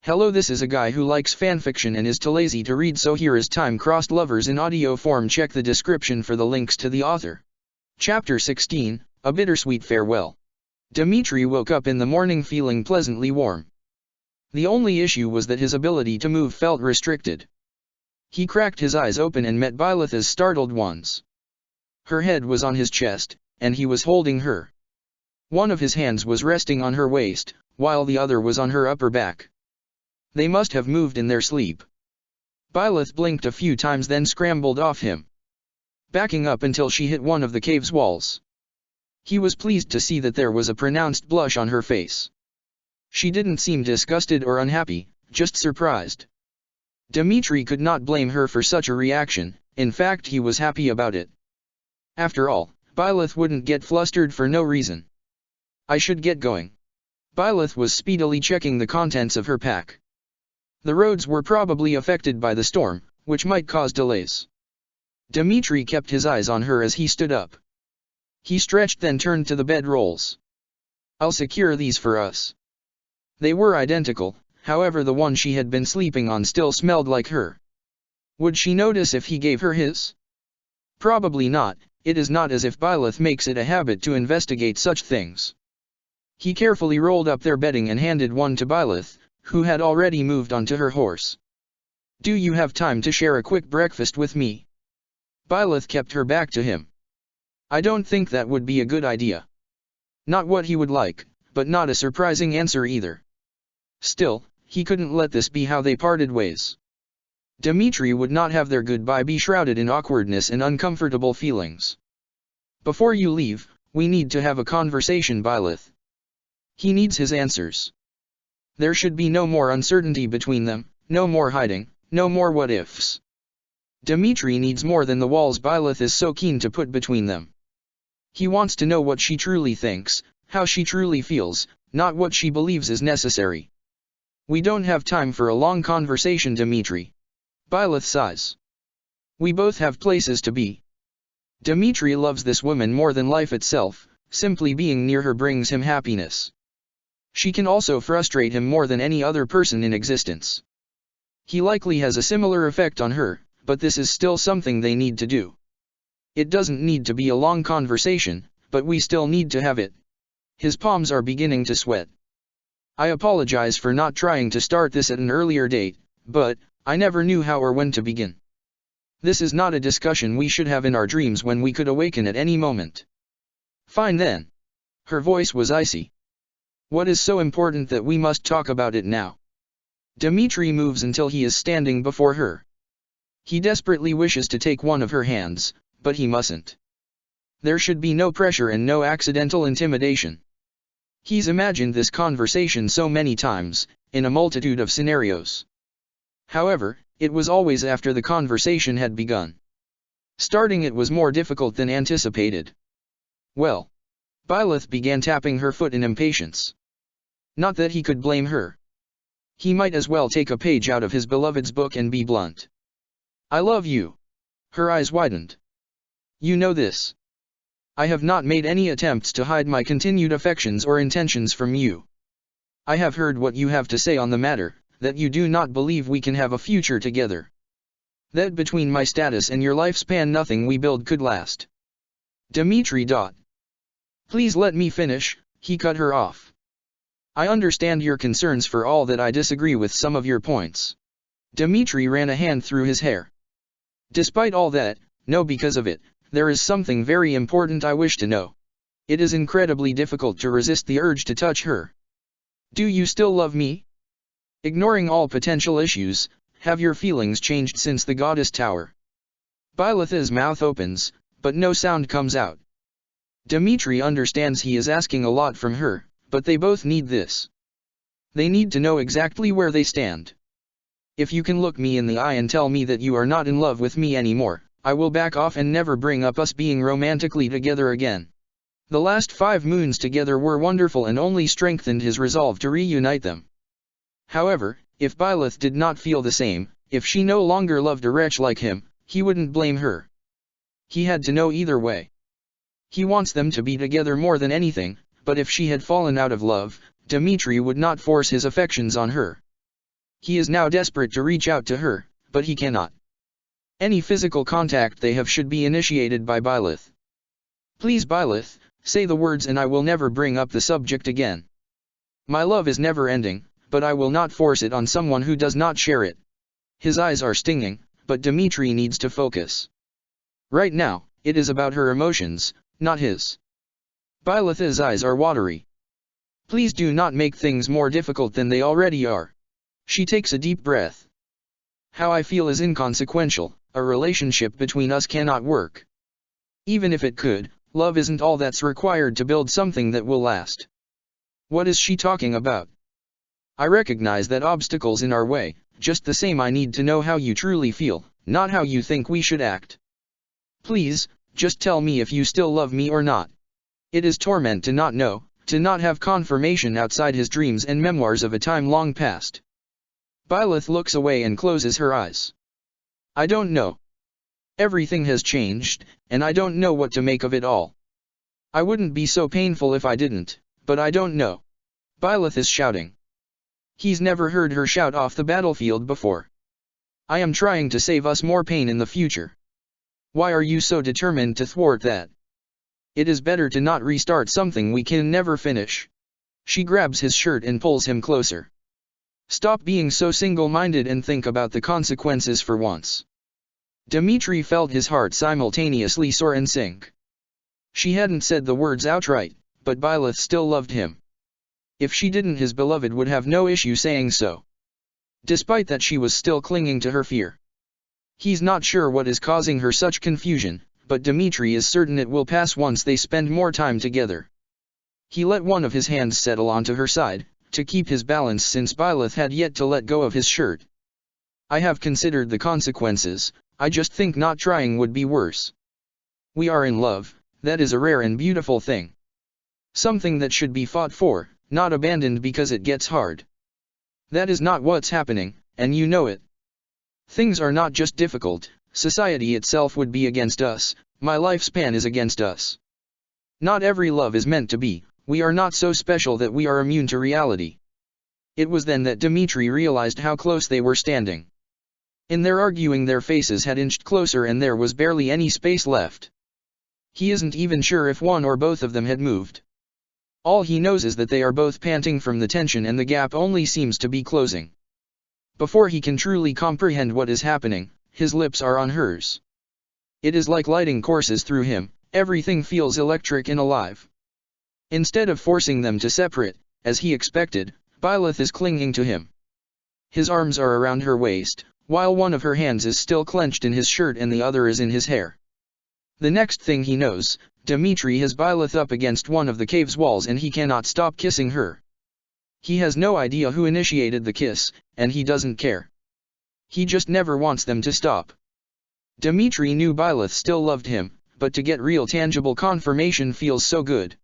Hello, this is a guy who likes fanfiction and is too lazy to read, so here is Time-Crossed Lovers in audio form. Check the description for the links to the author. Chapter 16, A Bittersweet Farewell. Dimitri woke up in the morning feeling pleasantly warm. The only issue was that his ability to move felt restricted. He cracked his eyes open and met Bylith's startled ones. Her head was on his chest, and he was holding her. One of his hands was resting on her waist, while the other was on her upper back. They must have moved in their sleep. Bylith blinked a few times, then scrambled off him, backing up until she hit one of the cave's walls. He was pleased to see that there was a pronounced blush on her face. She didn't seem disgusted or unhappy, just surprised. Dimitri could not blame her for such a reaction, in fact he was happy about it. After all, Bylith wouldn't get flustered for no reason. I should get going. Bylith was speedily checking the contents of her pack. The roads were probably affected by the storm, which might cause delays. Dimitri kept his eyes on her as he stood up. He stretched, then turned to the bedrolls. I'll secure these for us. They were identical, however the one she had been sleeping on still smelled like her. Would she notice if he gave her his? Probably not. It is not as if Bylith makes it a habit to investigate such things. He carefully rolled up their bedding and handed one to Bylith, who had already moved on to her horse. Do you have time to share a quick breakfast with me? Bylith kept her back to him. I don't think that would be a good idea. Not what he would like, but not a surprising answer either. Still, he couldn't let this be how they parted ways. Dimitri would not have their goodbye be shrouded in awkwardness and uncomfortable feelings. Before you leave, we need to have a conversation, Bylith. He needs his answers. There should be no more uncertainty between them, no more hiding, no more what-ifs. Dimitri needs more than the walls Bylith is so keen to put between them. He wants to know what she truly thinks, how she truly feels, not what she believes is necessary. We don't have time for a long conversation, Dimitri. Bylith sighs. We both have places to be. Dimitri loves this woman more than life itself, simply being near her brings him happiness. She can also frustrate him more than any other person in existence. He likely has a similar effect on her, but this is still something they need to do. It doesn't need to be a long conversation, but we still need to have it. His palms are beginning to sweat. I apologize for not trying to start this at an earlier date, but I never knew how or when to begin. This is not a discussion we should have in our dreams when we could awaken at any moment. Fine then. Her voice was icy. What is so important that we must talk about it now? Dimitri moves until he is standing before her. He desperately wishes to take one of her hands, but he mustn't. There should be no pressure and no accidental intimidation. He's imagined this conversation so many times, in a multitude of scenarios. However, it was always after the conversation had begun. Starting it was more difficult than anticipated. Well. Bylith began tapping her foot in impatience. Not that he could blame her. He might as well take a page out of his beloved's book and be blunt. I love you. Her eyes widened. You know this. I have not made any attempts to hide my continued affections or intentions from you. I have heard what you have to say on the matter, that you do not believe we can have a future together. That between my status and your lifespan nothing we build could last. Dimitri. Please let me finish, he cut her off. I understand your concerns, for all that I disagree with some of your points. Dimitri ran a hand through his hair. Despite all that, no, because of it, there is something very important I wish to know. It is incredibly difficult to resist the urge to touch her. Do you still love me? Ignoring all potential issues, have your feelings changed since the Goddess Tower? Bylith's mouth opens, but no sound comes out. Dimitri understands he is asking a lot from her, but they both need this. They need to know exactly where they stand. If you can look me in the eye and tell me that you are not in love with me anymore, I will back off and never bring up us being romantically together again. The last 5 moons together were wonderful and only strengthened his resolve to reunite them. However, if Bylith did not feel the same, if she no longer loved a wretch like him, he wouldn't blame her. He had to know either way. He wants them to be together more than anything, but if she had fallen out of love, Dimitri would not force his affections on her. He is now desperate to reach out to her, but he cannot. Any physical contact they have should be initiated by Byleth. Please Byleth, say the words and I will never bring up the subject again. My love is never ending, but I will not force it on someone who does not share it. His eyes are stinging, but Dimitri needs to focus. Right now, it is about her emotions, not his. Byleth's eyes are watery. Please do not make things more difficult than they already are. She takes a deep breath. How I feel is inconsequential, a relationship between us cannot work. Even if it could, love isn't all that's required to build something that will last. What is she talking about? I recognize that obstacles in our way, just the same I need to know how you truly feel, not how you think we should act. Please, just tell me if you still love me or not. It is torment to not know, to not have confirmation outside his dreams and memoirs of a time long past. Byleth looks away and closes her eyes. I don't know. Everything has changed, and I don't know what to make of it all. I wouldn't be so painful if I didn't, but I don't know. Byleth is shouting. He's never heard her shout off the battlefield before. I am trying to save us more pain in the future. Why are you so determined to thwart that? It is better to not restart something we can never finish. She grabs his shirt and pulls him closer. Stop being so single-minded and think about the consequences for once. Dimitri felt his heart simultaneously soar and sink. She hadn't said the words outright, but Byleth still loved him. If she didn't, his beloved would have no issue saying so. Despite that, she was still clinging to her fear. He's not sure what is causing her such confusion, but Dimitri is certain it will pass once they spend more time together. He let one of his hands settle onto her side, to keep his balance since Byleth had yet to let go of his shirt. I have considered the consequences, I just think not trying would be worse. We are in love, that is a rare and beautiful thing. Something that should be fought for, not abandoned because it gets hard. That is not what's happening, and you know it. Things are not just difficult, society itself would be against us, my lifespan is against us. Not every love is meant to be, we are not so special that we are immune to reality. It was then that Dimitri realized how close they were standing. In their arguing, their faces had inched closer and there was barely any space left. He isn't even sure if one or both of them had moved. All he knows is that they are both panting from the tension and the gap only seems to be closing. Before he can truly comprehend what is happening, his lips are on hers. It is like lighting courses through him, everything feels electric and alive. Instead of forcing them to separate, as he expected, Byleth is clinging to him. His arms are around her waist, while one of her hands is still clenched in his shirt and the other is in his hair. The next thing he knows, Dimitri has Byleth up against one of the cave's walls and he cannot stop kissing her. He has no idea who initiated the kiss, and he doesn't care. He just never wants them to stop. Dimitri knew Byleth still loved him, but to get real tangible confirmation feels so good.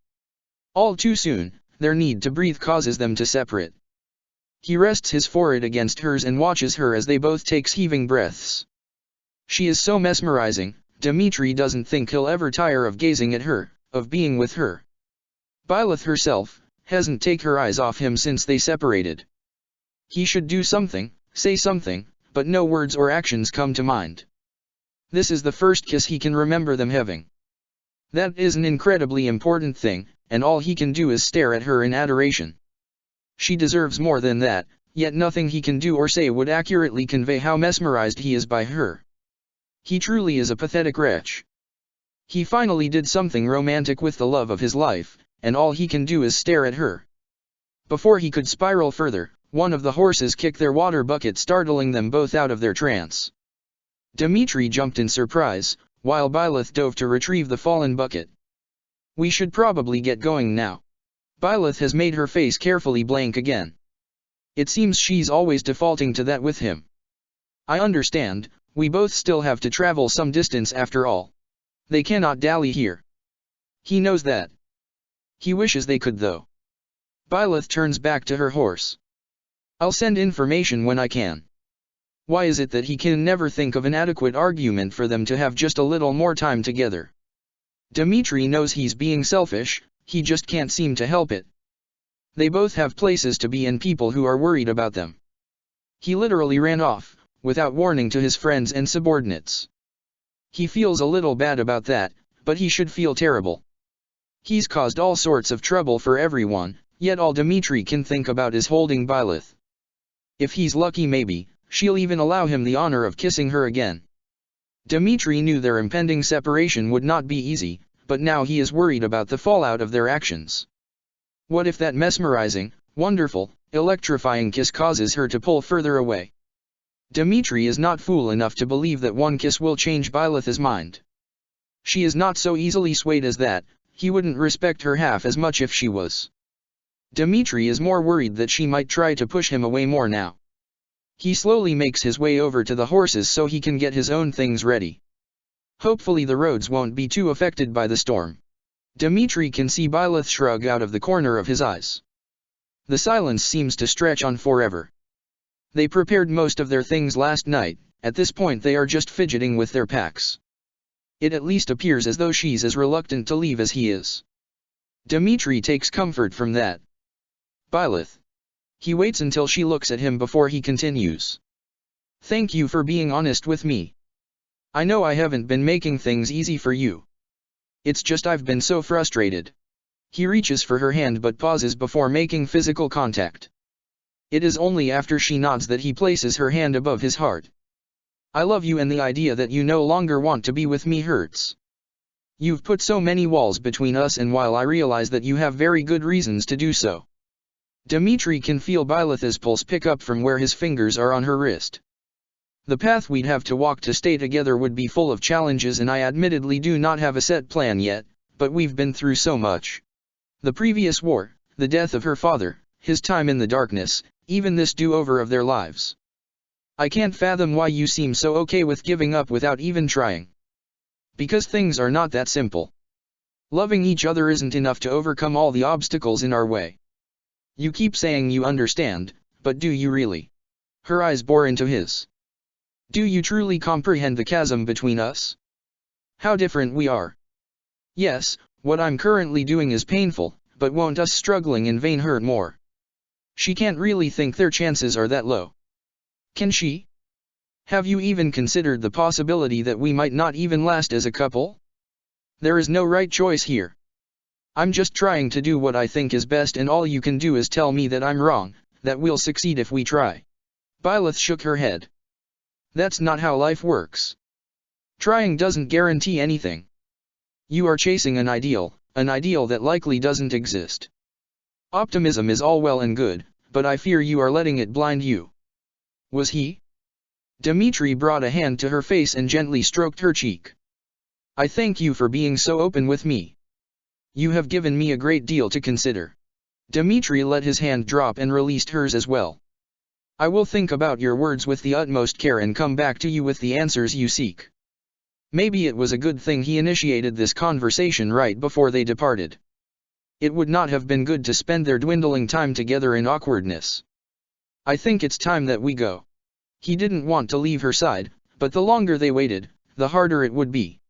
All too soon, their need to breathe causes them to separate. He rests his forehead against hers and watches her as they both take heaving breaths. She is so mesmerizing, Dimitri doesn't think he'll ever tire of gazing at her, of being with her. Byleth herself hasn't taken her eyes off him since they separated. He should do something, say something, but no words or actions come to mind. This is the first kiss he can remember them having. That is an incredibly important thing, and all he can do is stare at her in adoration. She deserves more than that, yet nothing he can do or say would accurately convey how mesmerized he is by her. He truly is a pathetic wretch. He finally did something romantic with the love of his life, and all he can do is stare at her. Before he could spiral further, one of the horses kicked their water bucket, startling them both out of their trance. Dimitri jumped in surprise, while Byleth dove to retrieve the fallen bucket. We should probably get going now. Byleth has made her face carefully blank again. It seems she's always defaulting to that with him. I understand, we both still have to travel some distance after all. They cannot dally here. He knows that. He wishes they could though. Byleth turns back to her horse. I'll send information when I can. Why is it that he can never think of an adequate argument for them to have just a little more time together? Dimitri knows he's being selfish, he just can't seem to help it. They both have places to be and people who are worried about them. He literally ran off, without warning to his friends and subordinates. He feels a little bad about that, but he should feel terrible. He's caused all sorts of trouble for everyone, yet all Dmitri can think about is holding Byleth. If he's lucky, maybe she'll even allow him the honor of kissing her again. Dmitri knew their impending separation would not be easy, but now he is worried about the fallout of their actions. What if that mesmerizing, wonderful, electrifying kiss causes her to pull further away? Dmitri is not fool enough to believe that one kiss will change Byleth's mind. She is not so easily swayed as that. He wouldn't respect her half as much if she was. Dmitri is more worried that she might try to push him away more now. He slowly makes his way over to the horses so he can get his own things ready. Hopefully the roads won't be too affected by the storm. Dmitri can see Byleth shrug out of the corner of his eyes. The silence seems to stretch on forever. They prepared most of their things last night. At this point they are just fidgeting with their packs. It at least appears as though she's as reluctant to leave as he is. Dmitri takes comfort from that. Byleth. He waits until she looks at him before he continues. Thank you for being honest with me. I know I haven't been making things easy for you. It's just I've been so frustrated. He reaches for her hand but pauses before making physical contact. It is only after she nods that he places her hand above his heart. I love you, and the idea that you no longer want to be with me hurts. You've put so many walls between us, and while I realize that you have very good reasons to do so. Dmitri can feel Byleth's pulse pick up from where his fingers are on her wrist. The path we'd have to walk to stay together would be full of challenges, and I admittedly do not have a set plan yet, but we've been through so much. The previous war, the death of her father, his time in the darkness, even this do-over of their lives. I can't fathom why you seem so okay with giving up without even trying. Because things are not that simple. Loving each other isn't enough to overcome all the obstacles in our way. You keep saying you understand, but do you really? Her eyes bore into his. Do you truly comprehend the chasm between us? How different we are. Yes, what I'm currently doing is painful, but won't us struggling in vain hurt more? She can't really think their chances are that low. Can she? Have you even considered the possibility that we might not even last as a couple? There is no right choice here. I'm just trying to do what I think is best, and all you can do is tell me that I'm wrong, that we'll succeed if we try. Byleth shook her head. That's not how life works. Trying doesn't guarantee anything. You are chasing an ideal that likely doesn't exist. Optimism is all well and good, but I fear you are letting it blind you. Was he? Dmitri brought a hand to her face and gently stroked her cheek. I thank you for being so open with me. You have given me a great deal to consider. Dmitri let his hand drop and released hers as well. I will think about your words with the utmost care and come back to you with the answers you seek. Maybe it was a good thing he initiated this conversation right before they departed. It would not have been good to spend their dwindling time together in awkwardness. I think it's time that we go. He didn't want to leave her side, but the longer they waited, the harder it would be.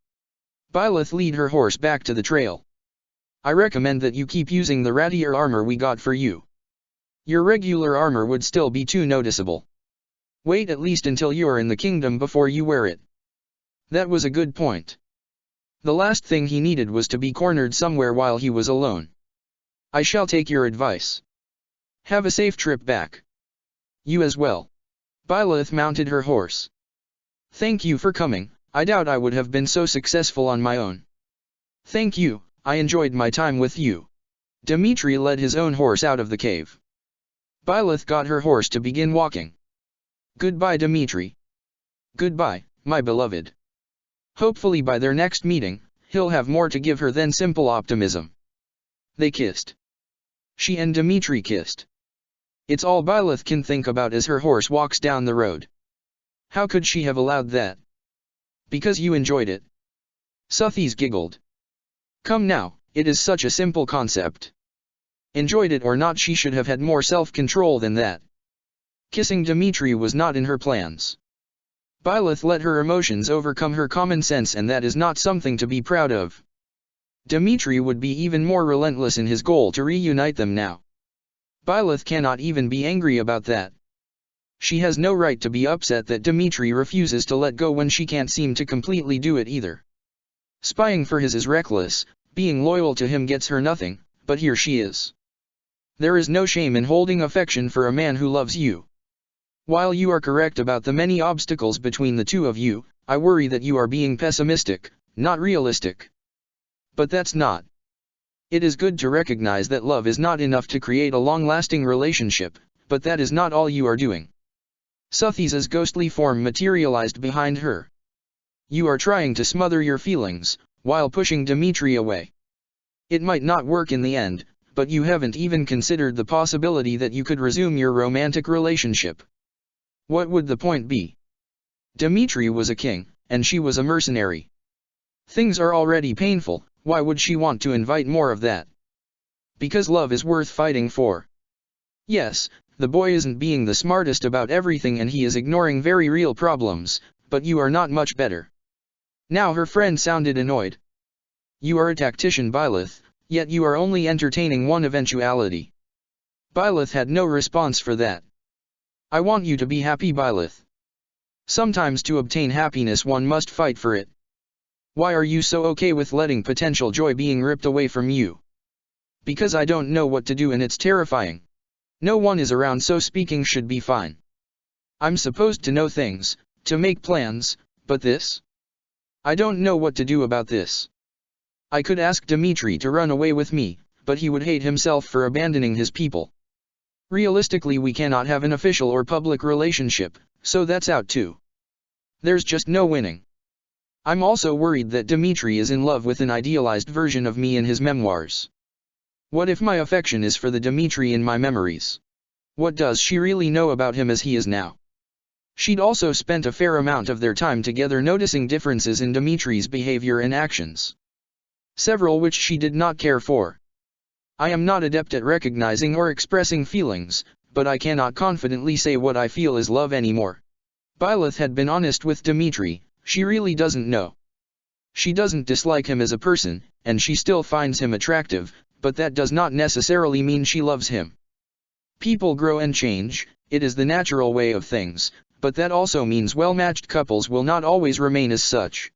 Byleth led her horse back to the trail. I recommend that you keep using the rattier armor we got for you. Your regular armor would still be too noticeable. Wait at least until you're in the kingdom before you wear it. That was a good point. The last thing he needed was to be cornered somewhere while he was alone. I shall take your advice. Have a safe trip back. You as well. Byleth mounted her horse. Thank you for coming. I doubt I would have been so successful on my own. Thank you, I enjoyed my time with you. Dmitri led his own horse out of the cave. Byleth got her horse to begin walking. Goodbye, Dmitri. Goodbye, my beloved. Hopefully by their next meeting, he'll have more to give her than simple optimism. They kissed. She and Dmitri kissed. It's all Byleth can think about as her horse walks down the road. How could she have allowed that? Because you enjoyed it. Suthies giggled. Come now, it is such a simple concept. Enjoyed it or not, she should have had more self-control than that. Kissing Dmitri was not in her plans. Byleth let her emotions overcome her common sense, and that is not something to be proud of. Dmitri would be even more relentless in his goal to reunite them now. Byleth cannot even be angry about that. She has no right to be upset that Dmitri refuses to let go when she can't seem to completely do it either. Spying for his is reckless, being loyal to him gets her nothing, but here she is. There is no shame in holding affection for a man who loves you. While you are correct about the many obstacles between the two of you, I worry that you are being pessimistic, not realistic. But that's not. It is good to recognize that love is not enough to create a long-lasting relationship, but that is not all you are doing. Suthisa's ghostly form materialized behind her. You are trying to smother your feelings, while pushing Dmitri away. It might not work in the end, but you haven't even considered the possibility that you could resume your romantic relationship. What would the point be? Dmitri was a king, and she was a mercenary. Things are already painful, why would she want to invite more of that? Because love is worth fighting for. Yes, the boy isn't being the smartest about everything and he is ignoring very real problems, but you are not much better. Now her friend sounded annoyed. You are a tactician, Byleth, yet you are only entertaining one eventuality. Byleth had no response for that. I want you to be happy, Byleth. Sometimes to obtain happiness one must fight for it. Why are you so okay with letting potential joy being ripped away from you? Because I don't know what to do and it's terrifying. No one is around, so speaking should be fine. I'm supposed to know things, to make plans, but this? I don't know what to do about this. I could ask Dmitri to run away with me, but he would hate himself for abandoning his people. Realistically, we cannot have an official or public relationship, so that's out too. There's just no winning. I'm also worried that Dmitri is in love with an idealized version of me in his memoirs. What if my affection is for the Dmitri in my memories? What does she really know about him as he is now? She'd also spent a fair amount of their time together noticing differences in Dmitri's behavior and actions. Several which she did not care for. I am not adept at recognizing or expressing feelings, but I cannot confidently say what I feel is love anymore. Byleth had been honest with Dmitri, she really doesn't know. She doesn't dislike him as a person, and she still finds him attractive, but that does not necessarily mean she loves him. People grow and change, it is the natural way of things, but that also means well-matched couples will not always remain as such.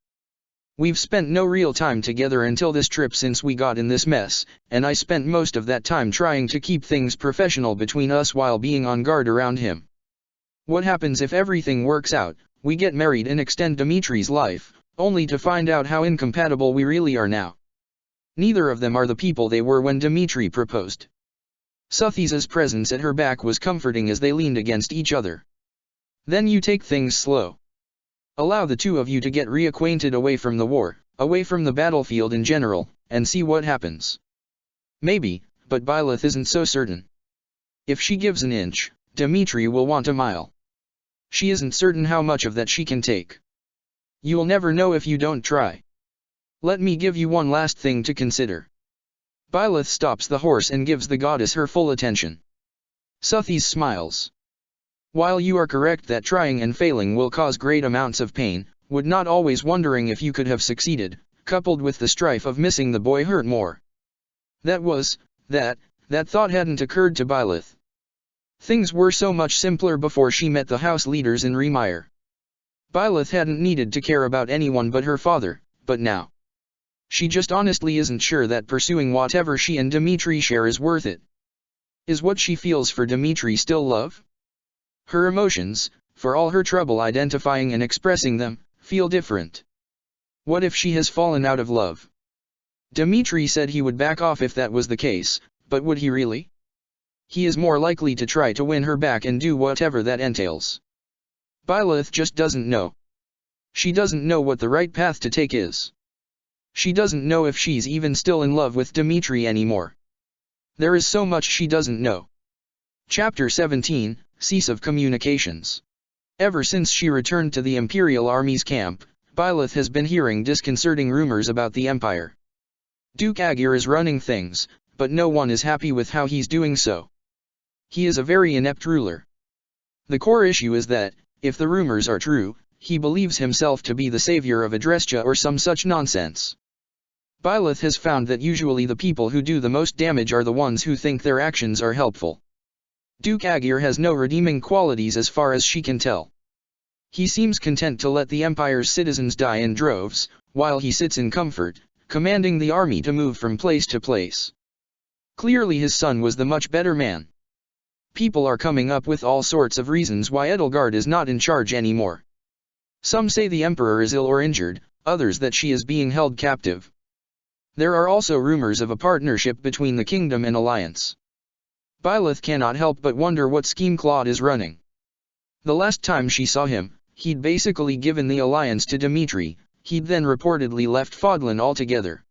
We've spent no real time together until this trip since we got in this mess, and I spent most of that time trying to keep things professional between us while being on guard around him. What happens if everything works out, we get married and extend Dmitri's life, only to find out how incompatible we really are now? Neither of them are the people they were when Dmitri proposed. Suthisa's presence at her back was comforting as they leaned against each other. Then you take things slow. Allow the two of you to get reacquainted away from the war, away from the battlefield in general, and see what happens. Maybe, but Byleth isn't so certain. If she gives an inch, Dmitri will want a mile. She isn't certain how much of that she can take. You'll never know if you don't try. Let me give you one last thing to consider. Byleth stops the horse and gives the goddess her full attention. Suthis smiles. While you are correct that trying and failing will cause great amounts of pain, would not always wondering if you could have succeeded, coupled with the strife of missing the boy, hurt more? That thought hadn't occurred to Byleth. Things were so much simpler before she met the house leaders in Remire. Byleth hadn't needed to care about anyone but her father, but now. She just honestly isn't sure that pursuing whatever she and Dmitri share is worth it. Is what she feels for Dmitri still love? Her emotions, for all her trouble identifying and expressing them, feel different. What if she has fallen out of love? Dmitri said he would back off if that was the case, but would he really? He is more likely to try to win her back and do whatever that entails. Byleth just doesn't know. She doesn't know what the right path to take is. She doesn't know if she's even still in love with Dmitri anymore. There is so much she doesn't know. Chapter 17, Cease of Communications. Ever since she returned to the Imperial Army's camp, Byleth has been hearing disconcerting rumors about the Empire. Duke Agir is running things, but no one is happy with how he's doing so. He is a very inept ruler. The core issue is that, if the rumors are true, he believes himself to be the savior of Adrestia or some such nonsense. Byleth has found that usually the people who do the most damage are the ones who think their actions are helpful. Duke Agir has no redeeming qualities as far as she can tell. He seems content to let the Empire's citizens die in droves, while he sits in comfort, commanding the army to move from place to place. Clearly his son was the much better man. People are coming up with all sorts of reasons why Edelgard is not in charge anymore. Some say the Emperor is ill or injured, others that she is being held captive. There are also rumors of a partnership between the kingdom and alliance. Byleth cannot help but wonder what scheme Claude is running. The last time she saw him, he'd basically given the alliance to Dimitri, he'd then reportedly left Fodlan altogether.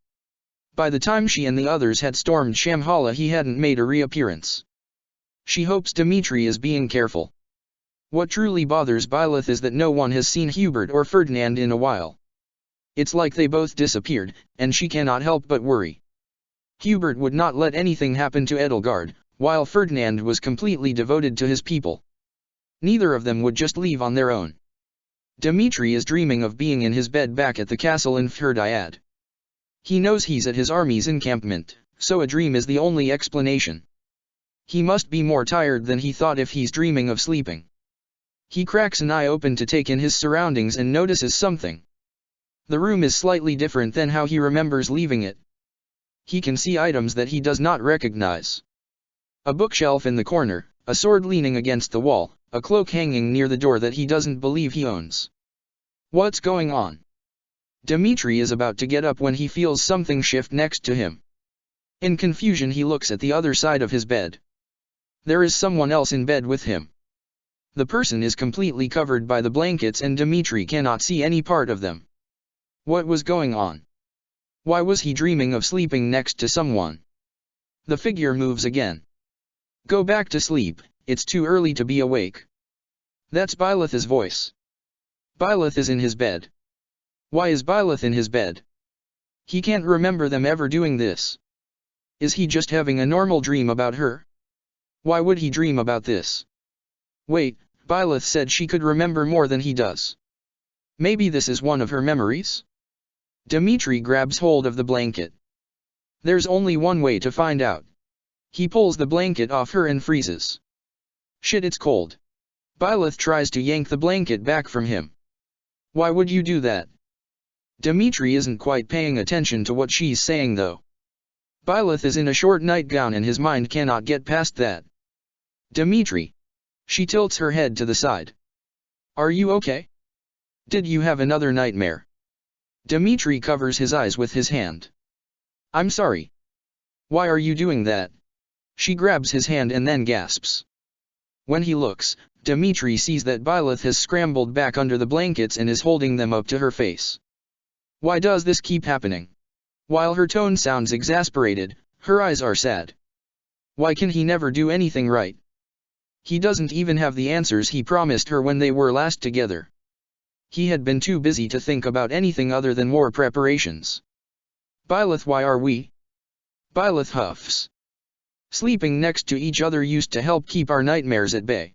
By the time she and the others had stormed Shamhala he hadn't made a reappearance. She hopes Dimitri is being careful. What truly bothers Byleth is that no one has seen Hubert or Ferdinand in a while. It's like they both disappeared, and she cannot help but worry. Hubert would not let anything happen to Edelgard, while Ferdinand was completely devoted to his people. Neither of them would just leave on their own. Dimitri is dreaming of being in his bed back at the castle in Fhirdiad. He knows he's at his army's encampment, so a dream is the only explanation. He must be more tired than he thought if he's dreaming of sleeping. He cracks an eye open to take in his surroundings and notices something. The room is slightly different than how he remembers leaving it. He can see items that he does not recognize. A bookshelf in the corner, a sword leaning against the wall, a cloak hanging near the door that he doesn't believe he owns. What's going on? Dimitri is about to get up when he feels something shift next to him. In confusion he looks at the other side of his bed. There is someone else in bed with him. The person is completely covered by the blankets and Dimitri cannot see any part of them. What was going on? Why was he dreaming of sleeping next to someone? The figure moves again. Go back to sleep, it's too early to be awake. That's Byleth's voice. Byleth is in his bed. Why is Byleth in his bed? He can't remember them ever doing this. Is he just having a normal dream about her? Why would he dream about this? Wait, Byleth said she could remember more than he does. Maybe this is one of her memories? Dimitri grabs hold of the blanket. There's only one way to find out. He pulls the blanket off her and freezes. Shit, it's cold. Byleth tries to yank the blanket back from him. Why would you do that? Dimitri isn't quite paying attention to what she's saying though. Byleth is in a short nightgown and his mind cannot get past that. Dimitri. She tilts her head to the side. Are you okay? Did you have another nightmare? Dimitri covers his eyes with his hand. I'm sorry. Why are you doing that? She grabs his hand and then gasps. When he looks, Dimitri sees that Byleth has scrambled back under the blankets and is holding them up to her face. Why does this keep happening? While her tone sounds exasperated, her eyes are sad. Why can he never do anything right? He doesn't even have the answers he promised her when they were last together. He had been too busy to think about anything other than war preparations. Byleth, why are we? Byleth huffs. Sleeping next to each other used to help keep our nightmares at bay.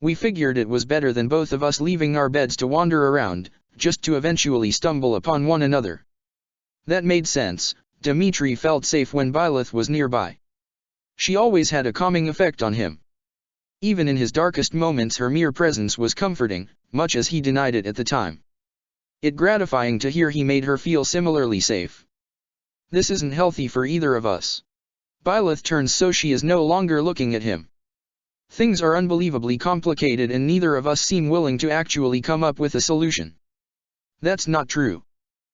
We figured it was better than both of us leaving our beds to wander around, just to eventually stumble upon one another. That made sense. Dimitri felt safe when Byleth was nearby. She always had a calming effect on him. Even in his darkest moments her mere presence was comforting, much as he denied it at the time. It gratifying to hear he made her feel similarly safe. This isn't healthy for either of us. Byleth turns so she is no longer looking at him. Things are unbelievably complicated and neither of us seem willing to actually come up with a solution. That's not true.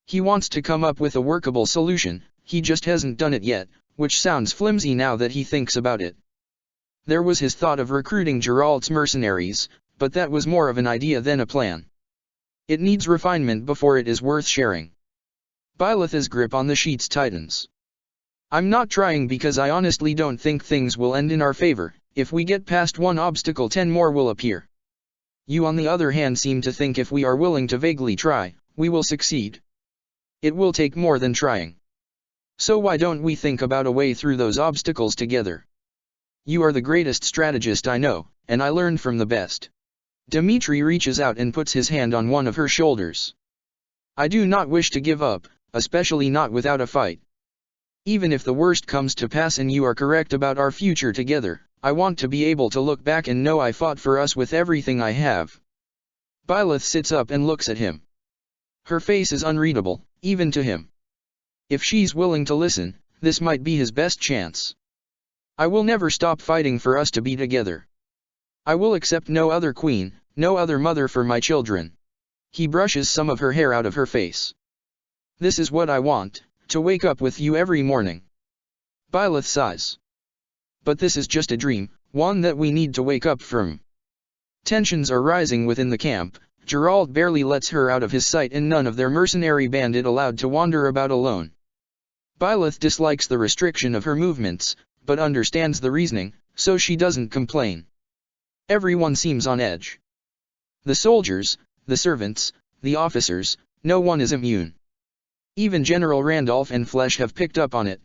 He wants to come up with a workable solution, he just hasn't done it yet, which sounds flimsy now that he thinks about it. There was his thought of recruiting Geralt's mercenaries, but that was more of an idea than a plan. It needs refinement before it is worth sharing. Byleth's grip on the sheets tightens. I'm not trying because I honestly don't think things will end in our favor. If we get past one obstacle 10 more will appear. You on the other hand seem to think if we are willing to vaguely try, we will succeed. It will take more than trying. So why don't we think about a way through those obstacles together? You are the greatest strategist I know, and I learned from the best. Dimitri reaches out and puts his hand on one of her shoulders. I do not wish to give up, especially not without a fight. Even if the worst comes to pass and you are correct about our future together, I want to be able to look back and know I fought for us with everything I have. Byleth sits up and looks at him. Her face is unreadable, even to him. If she's willing to listen, this might be his best chance. I will never stop fighting for us to be together. I will accept no other queen, no other mother for my children. He brushes some of her hair out of her face. This is what I want, to wake up with you every morning. Byleth sighs. But this is just a dream, one that we need to wake up from. Tensions are rising within the camp. Geralt barely lets her out of his sight and none of their mercenary bandit allowed to wander about alone. Byleth dislikes the restriction of her movements, but understands the reasoning, so she doesn't complain. Everyone seems on edge. The soldiers, the servants, the officers, no one is immune. Even General Randolph and Flesh have picked up on it.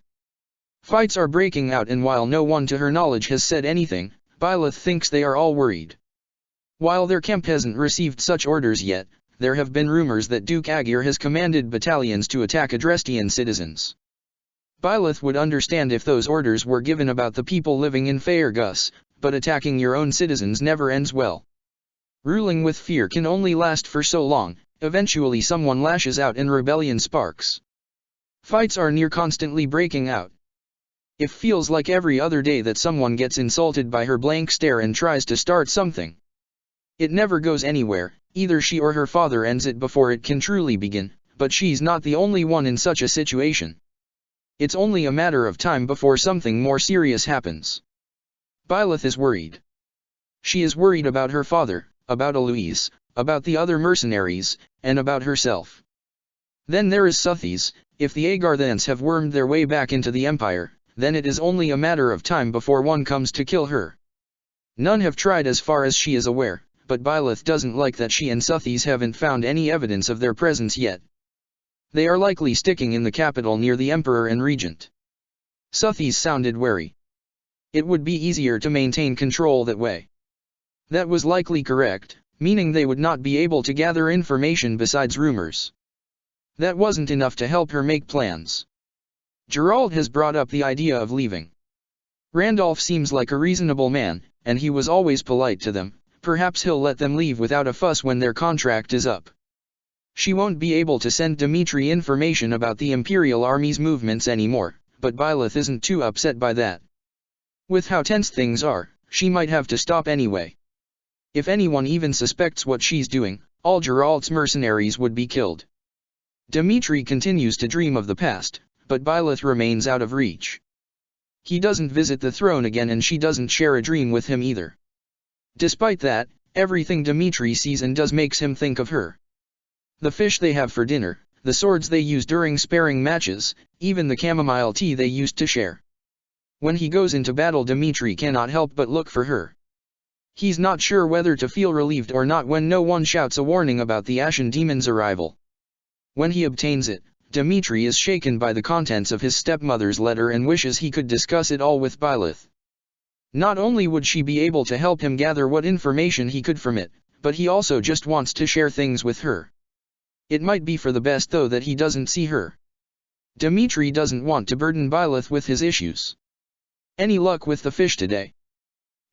Fights are breaking out and while no one to her knowledge has said anything, Byleth thinks they are all worried. While their camp hasn't received such orders yet, there have been rumors that Duke Aegir has commanded battalions to attack Adrestian citizens. Byleth would understand if those orders were given about the people living in Faerghus, but attacking your own citizens never ends well. Ruling with fear can only last for so long, eventually someone lashes out and rebellion sparks. Fights are near constantly breaking out. It feels like every other day that someone gets insulted by her blank stare and tries to start something. It never goes anywhere, either she or her father ends it before it can truly begin, but she's not the only one in such a situation. It's only a matter of time before something more serious happens. Byleth is worried. She is worried about her father, about Eloise, about the other mercenaries, and about herself. Then there is Suthies. If the Agarthans have wormed their way back into the Empire, then it is only a matter of time before one comes to kill her. None have tried as far as she is aware, but Byleth doesn't like that she and Suthies haven't found any evidence of their presence yet. They are likely sticking in the capital near the Emperor and Regent. Suthies sounded wary. It would be easier to maintain control that way. That was likely correct, meaning they would not be able to gather information besides rumors. That wasn't enough to help her make plans. Geralt has brought up the idea of leaving. Randolph seems like a reasonable man, and he was always polite to them. Perhaps he'll let them leave without a fuss when their contract is up. She won't be able to send Dmitri information about the Imperial Army's movements anymore, but Byleth isn't too upset by that. With how tense things are, she might have to stop anyway. If anyone even suspects what she's doing, all Geralt's mercenaries would be killed. Dmitri continues to dream of the past, but Byleth remains out of reach. He doesn't visit the throne again and she doesn't share a dream with him either. Despite that, everything Dmitri sees and does makes him think of her. The fish they have for dinner, the swords they use during sparring matches, even the chamomile tea they used to share. When he goes into battle, Dmitri cannot help but look for her. He's not sure whether to feel relieved or not when no one shouts a warning about the Ashen Demon's arrival. When he obtains it, Dmitri is shaken by the contents of his stepmother's letter and wishes he could discuss it all with Byleth. Not only would she be able to help him gather what information he could from it, but he also just wants to share things with her. It might be for the best though that he doesn't see her. Dmitri doesn't want to burden Byleth with his issues. Any luck with the fish today?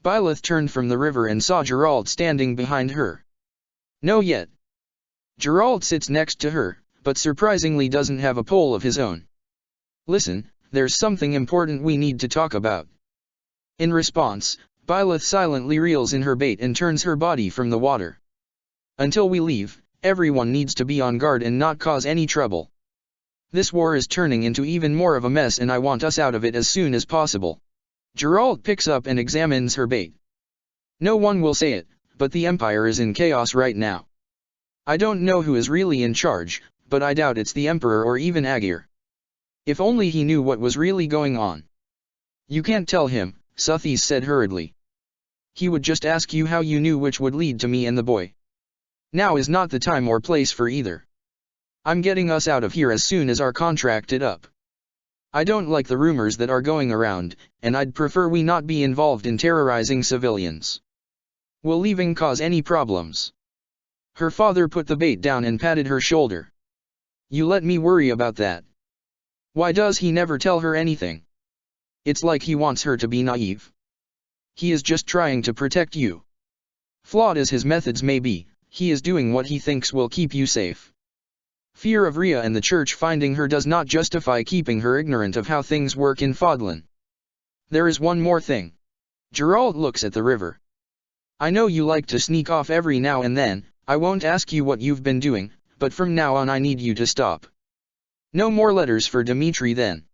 Byleth turned from the river and saw Geralt standing behind her. No yet. Geralt sits next to her, but surprisingly doesn't have a pole of his own. Listen, there's something important we need to talk about. In response, Byleth silently reels in her bait and turns her body from the water. Until we leave, everyone needs to be on guard and not cause any trouble. This war is turning into even more of a mess and I want us out of it as soon as possible. Geralt picks up and examines her bait. No one will say it, but the Empire is in chaos right now. I don't know who is really in charge, but I doubt it's the Emperor or even Aegir. If only he knew what was really going on. You can't tell him, Suthies said hurriedly. He would just ask you how you knew which would lead to me and the boy. Now is not the time or place for either. I'm getting us out of here as soon as our contract is up. I don't like the rumors that are going around, and I'd prefer we not be involved in terrorizing civilians. Will leaving cause any problems? Her father put the bait down and patted her shoulder. You let me worry about that. Why does he never tell her anything? It's like he wants her to be naive. He is just trying to protect you. Flawed as his methods may be, he is doing what he thinks will keep you safe. Fear of Rhea and the church finding her does not justify keeping her ignorant of how things work in Fodlan. There is one more thing. Geralt looks at the river. I know you like to sneak off every now and then, I won't ask you what you've been doing, but from now on I need you to stop. No more letters for Dimitri then.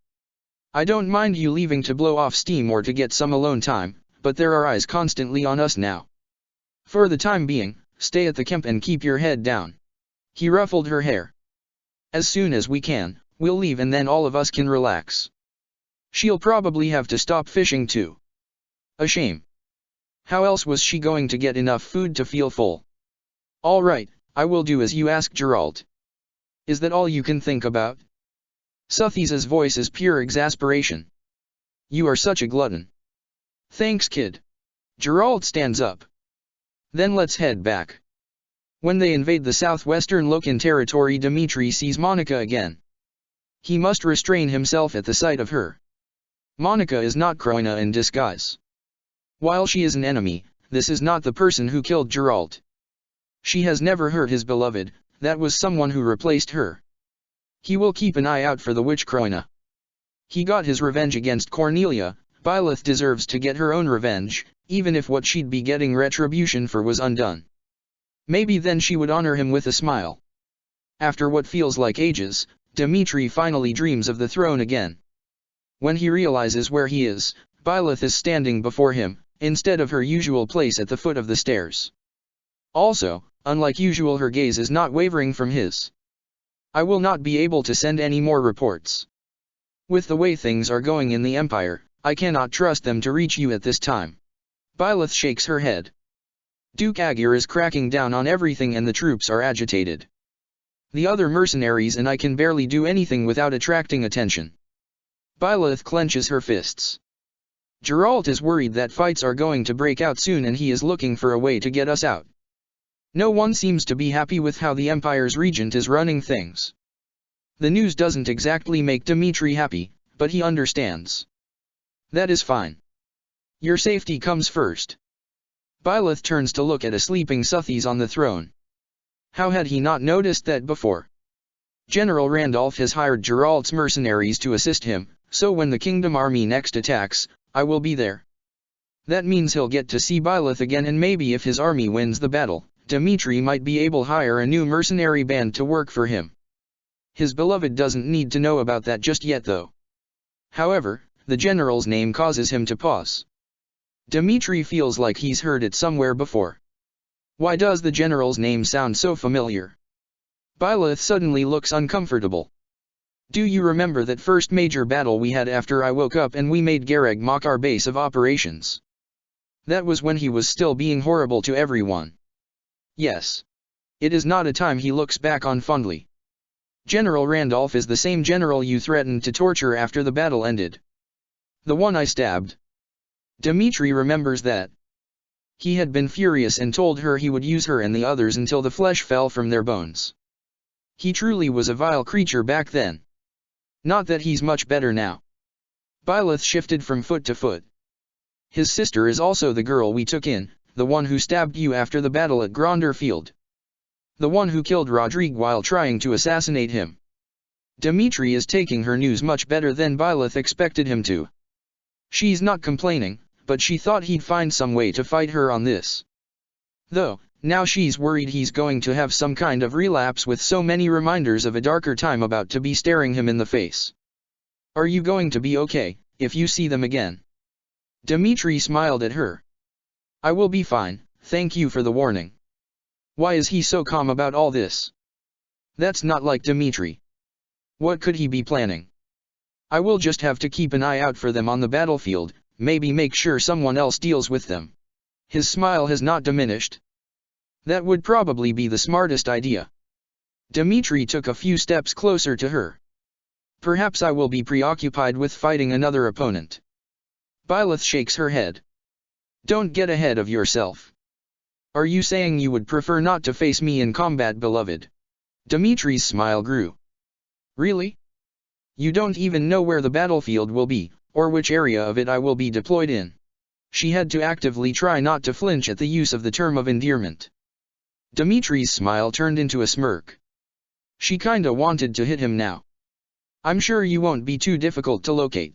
I don't mind you leaving to blow off steam or to get some alone time, but there are eyes constantly on us now. For the time being, stay at the camp and keep your head down. He ruffled her hair. As soon as we can, we'll leave and then all of us can relax. She'll probably have to stop fishing too. A shame. How else was she going to get enough food to feel full? All right, I will do as you ask, Geralt. Is that all you can think about? Suthisa's voice is pure exasperation. You are such a glutton. Thanks, kid. Geralt stands up. Then let's head back. When they invade the southwestern Loken territory, Dimitri sees Monica again. He must restrain himself at the sight of her. Monica is not Kroina in disguise. While she is an enemy, this is not the person who killed Geralt. She has never hurt his beloved, that was someone who replaced her. He will keep an eye out for the witch Kroina. He got his revenge against Cornelia, Byleth deserves to get her own revenge, even if what she'd be getting retribution for was undone. Maybe then she would honor him with a smile. After what feels like ages, Dimitri finally dreams of the throne again. When he realizes where he is, Byleth is standing before him, instead of her usual place at the foot of the stairs. Also, unlike usual, her gaze is not wavering from his. I will not be able to send any more reports. With the way things are going in the Empire, I cannot trust them to reach you at this time. Byleth shakes her head. Duke Aegir is cracking down on everything and the troops are agitated. The other mercenaries and I can barely do anything without attracting attention. Byleth clenches her fists. Geralt is worried that fights are going to break out soon and he is looking for a way to get us out. No one seems to be happy with how the Empire's regent is running things. The news doesn't exactly make Dimitri happy, but he understands. That is fine. Your safety comes first. Byleth turns to look at a sleeping Suthis on the throne. How had he not noticed that before? General Randolph has hired Geralt's mercenaries to assist him, so when the Kingdom Army next attacks, I will be there. That means he'll get to see Byleth again, and maybe if his army wins the battle, Dimitri might be able to hire a new mercenary band to work for him. His beloved doesn't need to know about that just yet though. However, the general's name causes him to pause. Dimitri feels like he's heard it somewhere before. Why does the general's name sound so familiar? Byleth suddenly looks uncomfortable. Do you remember that first major battle we had after I woke up and we made Garreg Mach our base of operations? That was when he was still being horrible to everyone. Yes. It is not a time he looks back on fondly. General Randolph is the same general you threatened to torture after the battle ended. The one I stabbed. Dimitri remembers that. He had been furious and told her he would use her and the others until the flesh fell from their bones. He truly was a vile creature back then. Not that he's much better now. Byleth shifted from foot to foot. His sister is also the girl we took in, the one who stabbed you after the battle at Gronder Field. The one who killed Rodrigue while trying to assassinate him. Dimitri is taking her news much better than Byleth expected him to. She's not complaining, but she thought he'd find some way to fight her on this. Though, now she's worried he's going to have some kind of relapse with so many reminders of a darker time about to be staring him in the face. Are you going to be okay, if you see them again? Dimitri smiled at her. I will be fine, thank you for the warning. Why is he so calm about all this? That's not like Dimitri. What could he be planning? I will just have to keep an eye out for them on the battlefield, maybe make sure someone else deals with them. His smile has not diminished. That would probably be the smartest idea. Dimitri took a few steps closer to her. Perhaps I will be preoccupied with fighting another opponent. Byleth shakes her head. Don't get ahead of yourself. Are you saying you would prefer not to face me in combat, beloved? Dimitri's smile grew. Really? You don't even know where the battlefield will be, or which area of it I will be deployed in. She had to actively try not to flinch at the use of the term of endearment. Dimitri's smile turned into a smirk. She kinda wanted to hit him now. I'm sure you won't be too difficult to locate.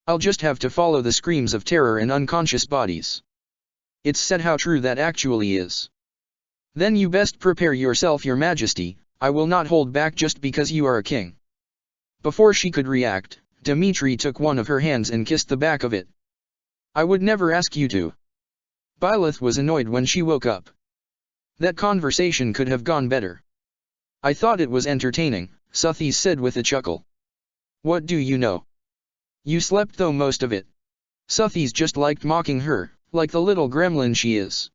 I'll just have to follow the screams of terror in unconscious bodies. It's said how true that actually is. Then you best prepare yourself, Your Majesty. I will not hold back just because you are a king. Before she could react, Dimitri took one of her hands and kissed the back of it. I would never ask you to. Byleth was annoyed when she woke up. That conversation could have gone better. I thought it was entertaining, Suthis said with a chuckle. What do you know? You slept though most of it. Suthis just liked mocking her, like the little gremlin she is.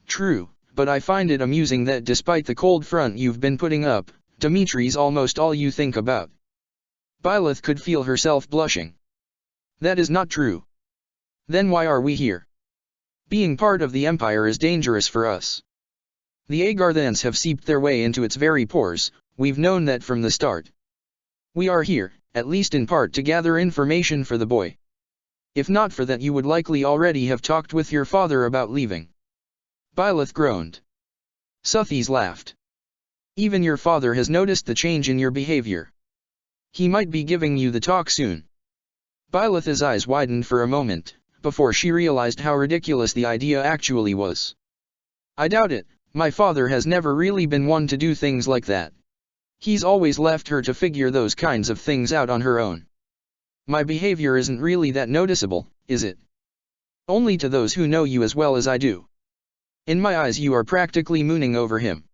True, but I find it amusing that despite the cold front you've been putting up, Dimitri's almost all you think about. Byleth could feel herself blushing. That is not true. Then why are we here? Being part of the Empire is dangerous for us. The Agarthans have seeped their way into its very pores, we've known that from the start. We are here, at least in part to gather information for the boy. If not for that you would likely already have talked with your father about leaving. Byleth groaned. Suthis laughed. Even your father has noticed the change in your behavior. He might be giving you the talk soon. Byleth's eyes widened for a moment, before she realized how ridiculous the idea actually was. I doubt it, my father has never really been one to do things like that. He's always left her to figure those kinds of things out on her own. My behavior isn't really that noticeable, is it? Only to those who know you as well as I do. In my eyes you are practically mooning over him.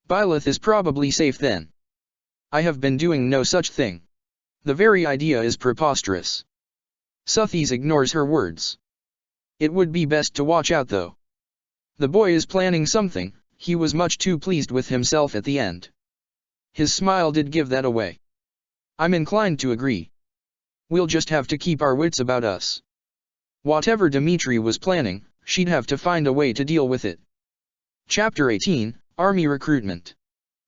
Byleth is probably safe then. I have been doing no such thing. The very idea is preposterous. Suthis ignores her words. It would be best to watch out though. The boy is planning something, he was much too pleased with himself at the end. His smile did give that away. I'm inclined to agree. We'll just have to keep our wits about us. Whatever Dimitri was planning, she'd have to find a way to deal with it. Chapter 18, Army Recruitment.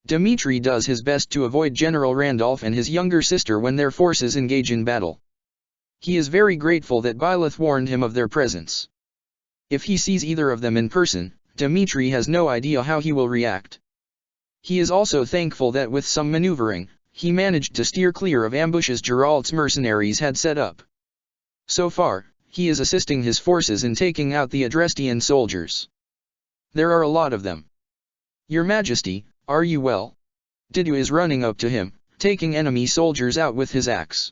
Dimitri does his best to avoid General Randolph and his younger sister when their forces engage in battle. He is very grateful that Byleth warned him of their presence. If he sees either of them in person, Dimitri has no idea how he will react. He is also thankful that with some maneuvering, he managed to steer clear of ambushes Geralt's mercenaries had set up. So far, he is assisting his forces in taking out the Adrestian soldiers. There are a lot of them. Your Majesty, are you well? Didu is running up to him, taking enemy soldiers out with his axe.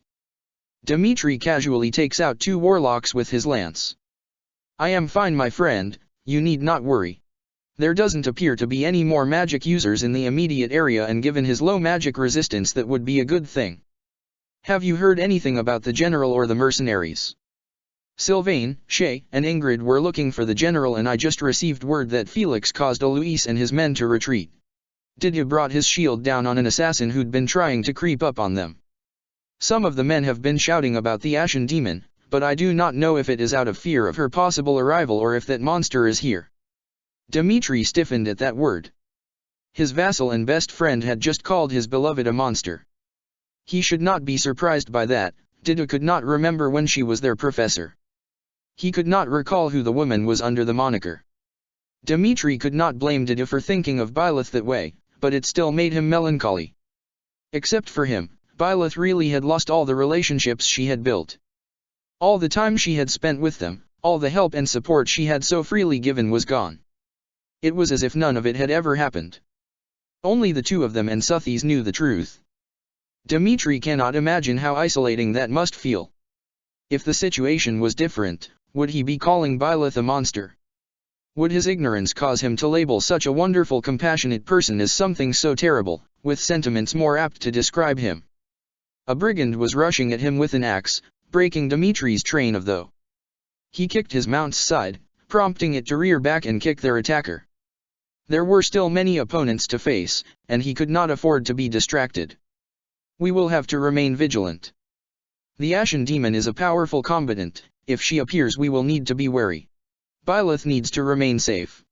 Dimitri casually takes out two warlocks with his lance. I am fine, my friend, you need not worry. There doesn't appear to be any more magic users in the immediate area, and given his low magic resistance that would be a good thing. Have you heard anything about the general or the mercenaries? Sylvain, Shay, and Ingrid were looking for the general, and I just received word that Felix caused Alois and his men to retreat. Didu brought his shield down on an assassin who'd been trying to creep up on them. Some of the men have been shouting about the Ashen Demon, but I do not know if it is out of fear of her possible arrival or if that monster is here. Dimitri stiffened at that word. His vassal and best friend had just called his beloved a monster. He should not be surprised by that. Didu could not remember when she was their professor. He could not recall who the woman was under the moniker. Dimitri could not blame Didu for thinking of Byleth that way, but it still made him melancholy. Except for him, Byleth really had lost all the relationships she had built. All the time she had spent with them, all the help and support she had so freely given was gone. It was as if none of it had ever happened. Only the two of them and Suthis knew the truth. Dimitri cannot imagine how isolating that must feel. If the situation was different, would he be calling Byleth a monster? Would his ignorance cause him to label such a wonderful, compassionate person as something so terrible, with sentiments more apt to describe him? A brigand was rushing at him with an axe, breaking Dimitri's train of thought. He kicked his mount's side, prompting it to rear back and kick their attacker. There were still many opponents to face, and he could not afford to be distracted. We will have to remain vigilant. The Ashen Demon is a powerful combatant. If she appears, we will need to be wary. Byleth needs to remain safe.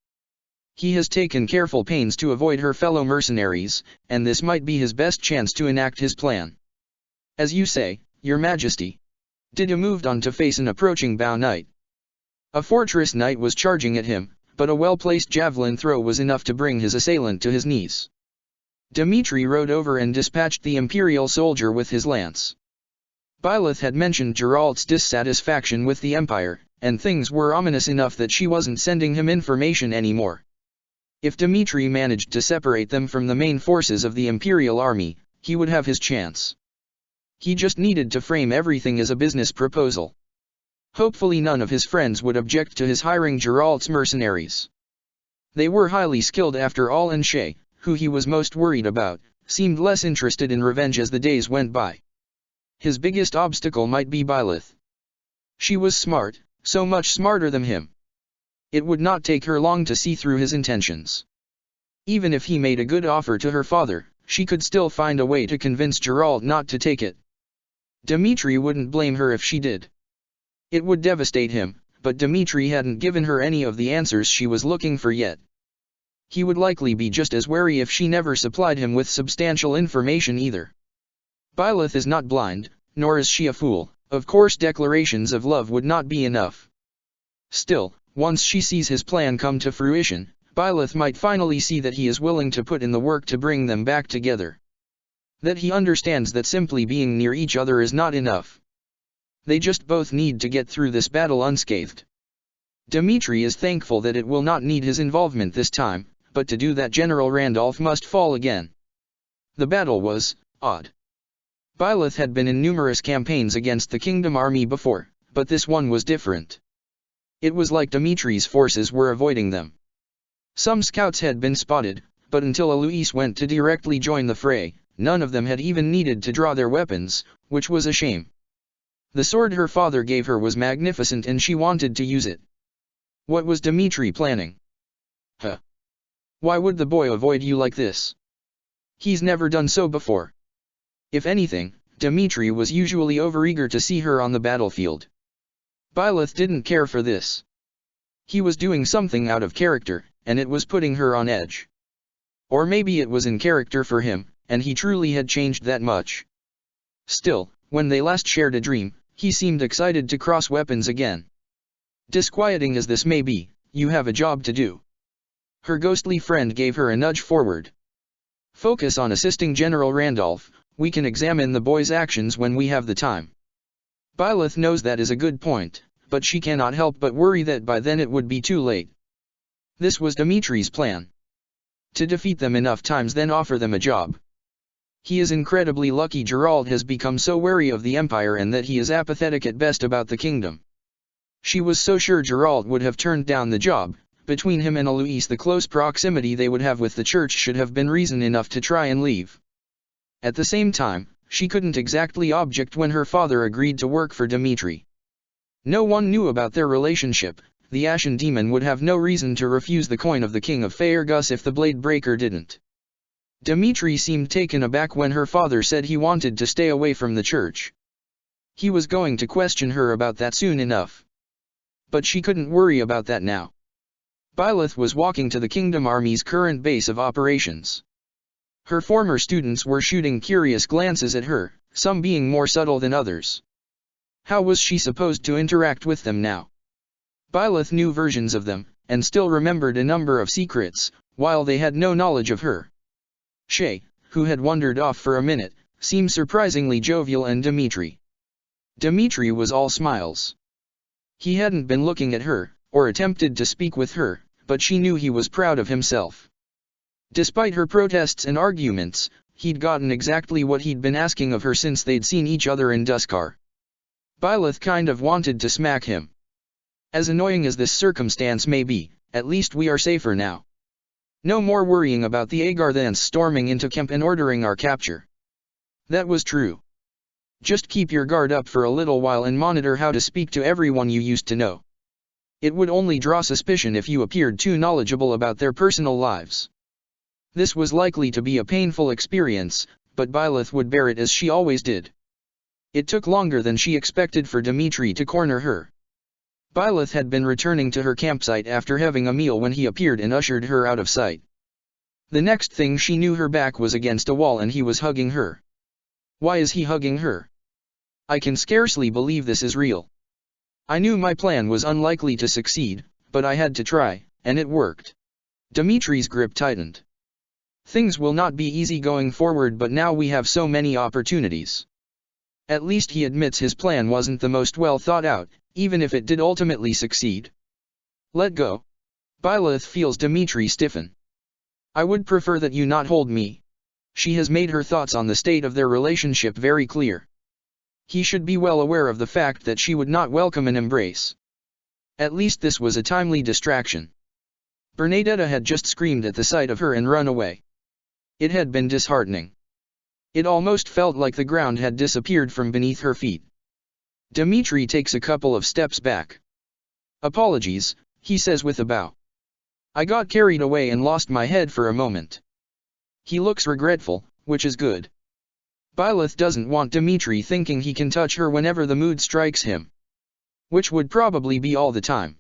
He has taken careful pains to avoid her fellow mercenaries, and this might be his best chance to enact his plan. As you say, Your Majesty. Didu moved on to face an approaching Bao Knight. A fortress knight was charging at him, but a well-placed javelin throw was enough to bring his assailant to his knees. Dmitri rode over and dispatched the imperial soldier with his lance. Byleth had mentioned Geralt's dissatisfaction with the Empire, and things were ominous enough that she wasn't sending him information anymore. If Dmitri managed to separate them from the main forces of the Imperial army, he would have his chance. He just needed to frame everything as a business proposal. Hopefully none of his friends would object to his hiring Geralt's mercenaries. They were highly skilled after all, and Shay, who he was most worried about, seemed less interested in revenge as the days went by. His biggest obstacle might be Byleth. She was smart, so much smarter than him. It would not take her long to see through his intentions. Even if he made a good offer to her father, she could still find a way to convince Geralt not to take it. Dmitri wouldn't blame her if she did. It would devastate him, but Dmitri hadn't given her any of the answers she was looking for yet. He would likely be just as wary if she never supplied him with substantial information either. Byleth is not blind, nor is she a fool. Of course declarations of love would not be enough. Still, once she sees his plan come to fruition, Byleth might finally see that he is willing to put in the work to bring them back together. That he understands that simply being near each other is not enough. They just both need to get through this battle unscathed. Dmitri is thankful that it will not need his involvement this time, but to do that General Randolph must fall again. The battle was odd. Byleth had been in numerous campaigns against the Kingdom army before, but this one was different. It was like Dmitri's forces were avoiding them. Some scouts had been spotted, but until Alois went to directly join the fray, none of them had even needed to draw their weapons, which was a shame. The sword her father gave her was magnificent and she wanted to use it. What was Dmitri planning? Huh? Why would the boy avoid you like this? He's never done so before. If anything, Dmitri was usually overeager to see her on the battlefield. Byleth didn't care for this. He was doing something out of character, and it was putting her on edge. Or maybe it was in character for him, and he truly had changed that much. Still, when they last shared a dream, he seemed excited to cross weapons again. Disquieting as this may be, you have a job to do. Her ghostly friend gave her a nudge forward. Focus on assisting General Randolph. We can examine the boy's actions when we have the time. Byleth knows that is a good point, but she cannot help but worry that by then it would be too late. This was Dmitri's plan. To defeat them enough times, then offer them a job. He is incredibly lucky Geralt has become so wary of the Empire and that he is apathetic at best about the kingdom. She was so sure Geralt would have turned down the job. Between him and Alois, the close proximity they would have with the church should have been reason enough to try and leave. At the same time, she couldn't exactly object when her father agreed to work for Dmitri. No one knew about their relationship. The Ashen Demon would have no reason to refuse the coin of the King of Faerghus if the Blade Breaker didn't. Dmitri seemed taken aback when her father said he wanted to stay away from the church. He was going to question her about that soon enough. But she couldn't worry about that now. Byleth was walking to the Kingdom Army's current base of operations. Her former students were shooting curious glances at her, some being more subtle than others. How was she supposed to interact with them now? Byleth knew versions of them, and still remembered a number of secrets, while they had no knowledge of her. Shay, who had wandered off for a minute, seemed surprisingly jovial, and Dmitri was all smiles. He hadn't been looking at her, or attempted to speak with her, but she knew he was proud of himself. Despite her protests and arguments, he'd gotten exactly what he'd been asking of her since they'd seen each other in Duscar. Byleth kind of wanted to smack him. As annoying as this circumstance may be, at least we are safer now. No more worrying about the Agarthans storming into camp and ordering our capture. That was true. Just keep your guard up for a little while and monitor how to speak to everyone you used to know. It would only draw suspicion if you appeared too knowledgeable about their personal lives. This was likely to be a painful experience, but Byleth would bear it as she always did. It took longer than she expected for Dmitri to corner her. Byleth had been returning to her campsite after having a meal when he appeared and ushered her out of sight. The next thing she knew, her back was against a wall and he was hugging her. Why is he hugging her? I can scarcely believe this is real. I knew my plan was unlikely to succeed, but I had to try, and it worked. Dimitri's grip tightened. Things will not be easy going forward, but now we have so many opportunities. At least he admits his plan wasn't the most well thought out, even if it did ultimately succeed. Let go. Byleth feels Dimitri stiffen. I would prefer that you not hold me. She has made her thoughts on the state of their relationship very clear. He should be well aware of the fact that she would not welcome an embrace. At least this was a timely distraction. Bernadetta had just screamed at the sight of her and run away. It had been disheartening. It almost felt like the ground had disappeared from beneath her feet. Dimitri takes a couple of steps back. Apologies, he says with a bow. I got carried away and lost my head for a moment. He looks regretful, which is good. Byleth doesn't want Dimitri thinking he can touch her whenever the mood strikes him. Which would probably be all the time.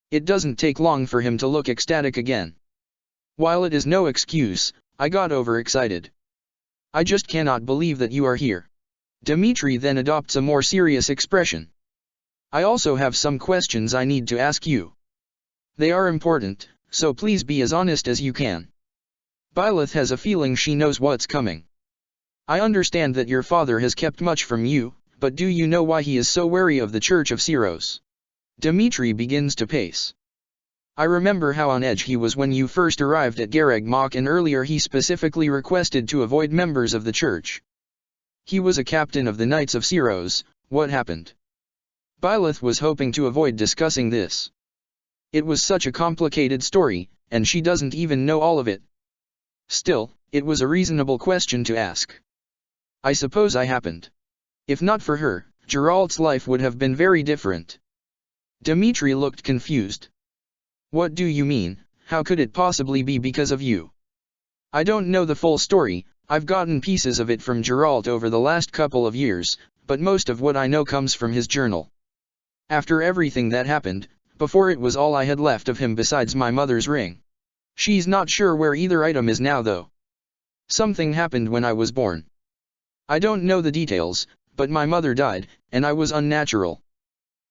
It doesn't take long for him to look ecstatic again. While it is no excuse, I got overexcited. I just cannot believe that you are here. Dimitri then adopts a more serious expression. I also have some questions I need to ask you. They are important, so please be as honest as you can. Byleth has a feeling she knows what's coming. I understand that your father has kept much from you, but do you know why he is so wary of the Church of Syros? Dimitri begins to pace. I remember how on edge he was when you first arrived at Garagmok, and earlier he specifically requested to avoid members of the church. He was a captain of the Knights of Syros. What happened? Byleth was hoping to avoid discussing this. It was such a complicated story, and she doesn't even know all of it. Still, it was a reasonable question to ask. I suppose I happened. If not for her, Geralt's life would have been very different. Dimitri looked confused. What do you mean? How could it possibly be because of you? I don't know the full story. I've gotten pieces of it from Geralt over the last couple of years, but most of what I know comes from his journal. After everything that happened, before it was all I had left of him besides my mother's ring. She's not sure where either item is now though. Something happened when I was born. I don't know the details, but my mother died, and I was unnatural.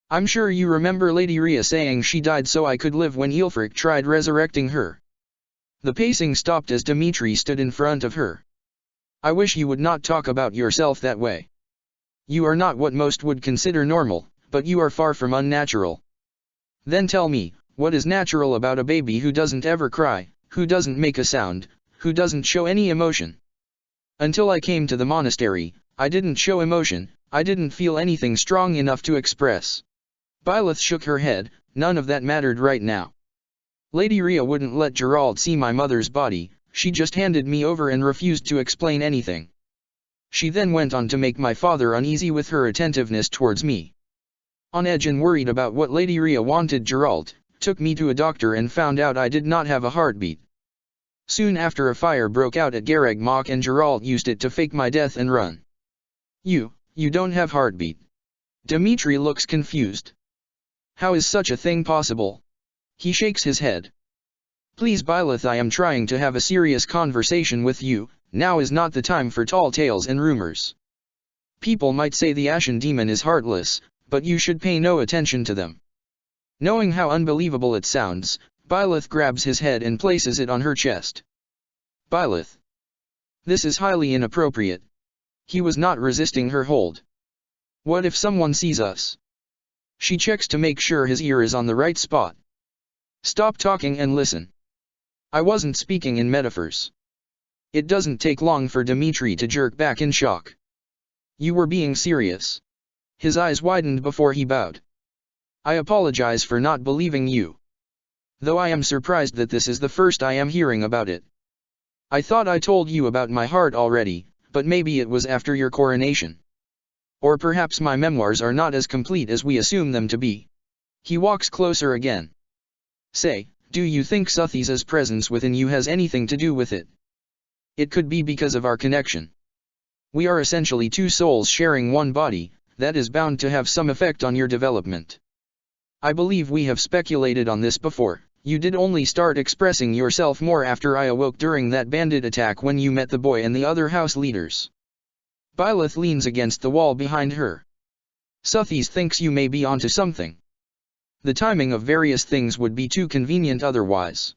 I'm sure you remember Lady Rhea saying she died so I could live when Aelfric tried resurrecting her. The pacing stopped as Dimitri stood in front of her. I wish you would not talk about yourself that way. You are not what most would consider normal, but you are far from unnatural. Then tell me, what is natural about a baby who doesn't ever cry, who doesn't make a sound, who doesn't show any emotion? Until I came to the monastery, I didn't show emotion, I didn't feel anything strong enough to express. Byleth shook her head. None of that mattered right now. Lady Rhea wouldn't let Geralt see my mother's body, she just handed me over and refused to explain anything. She then went on to make my father uneasy with her attentiveness towards me. On edge and worried about what Lady Rhea wanted, Geralt took me to a doctor and found out I did not have a heartbeat. Soon after, a fire broke out at Garagmok and Geralt used it to fake my death and run. You don't have heartbeat. Dimitri looks confused. How is such a thing possible? He shakes his head. Please Byleth, I am trying to have a serious conversation with you. Now is not the time for tall tales and rumors. People might say the Ashen Demon is heartless, but you should pay no attention to them. Knowing how unbelievable it sounds, Byleth grabs his head and places it on her chest. Byleth. This is highly inappropriate. He was not resisting her hold. What if someone sees us? She checks to make sure his ear is on the right spot. Stop talking and listen. I wasn't speaking in metaphors. It doesn't take long for Dimitri to jerk back in shock. You were being serious. His eyes widened before he bowed. I apologize for not believing you. Though I am surprised that this is the first I am hearing about it. I thought I told you about my heart already, but maybe it was after your coronation. Or perhaps my memoirs are not as complete as we assume them to be. He walks closer again. Say, do you think Suthisa's presence within you has anything to do with it? It could be because of our connection. We are essentially two souls sharing one body, that is bound to have some effect on your development. I believe we have speculated on this before. You did only start expressing yourself more after I awoke during that bandit attack when you met the boy and the other house leaders. Byleth leans against the wall behind her. Suthies thinks you may be onto something. The timing of various things would be too convenient otherwise.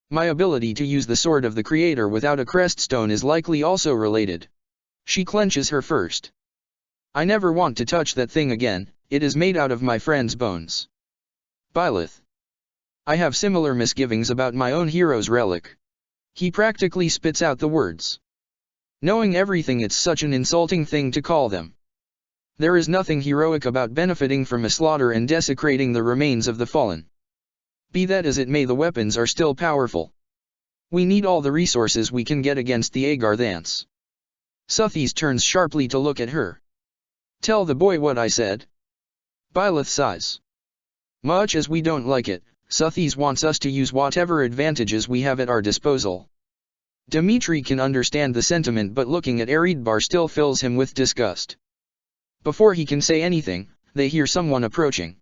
My ability to use the sword of the Creator without a creststone is likely also related. She clenches her fist. I never want to touch that thing again, it is made out of my friend's bones. Byleth. I have similar misgivings about my own hero's relic. He practically spits out the words. Knowing everything, it's such an insulting thing to call them. There is nothing heroic about benefiting from a slaughter and desecrating the remains of the fallen. Be that as it may, the weapons are still powerful. We need all the resources we can get against the Agarthans. Suthies turns sharply to look at her. Tell the boy what I said. Byleth sighs. Much as we don't like it, Suthies wants us to use whatever advantages we have at our disposal. Dimitri can understand the sentiment, but looking at Eridbar still fills him with disgust. Before he can say anything, they hear someone approaching.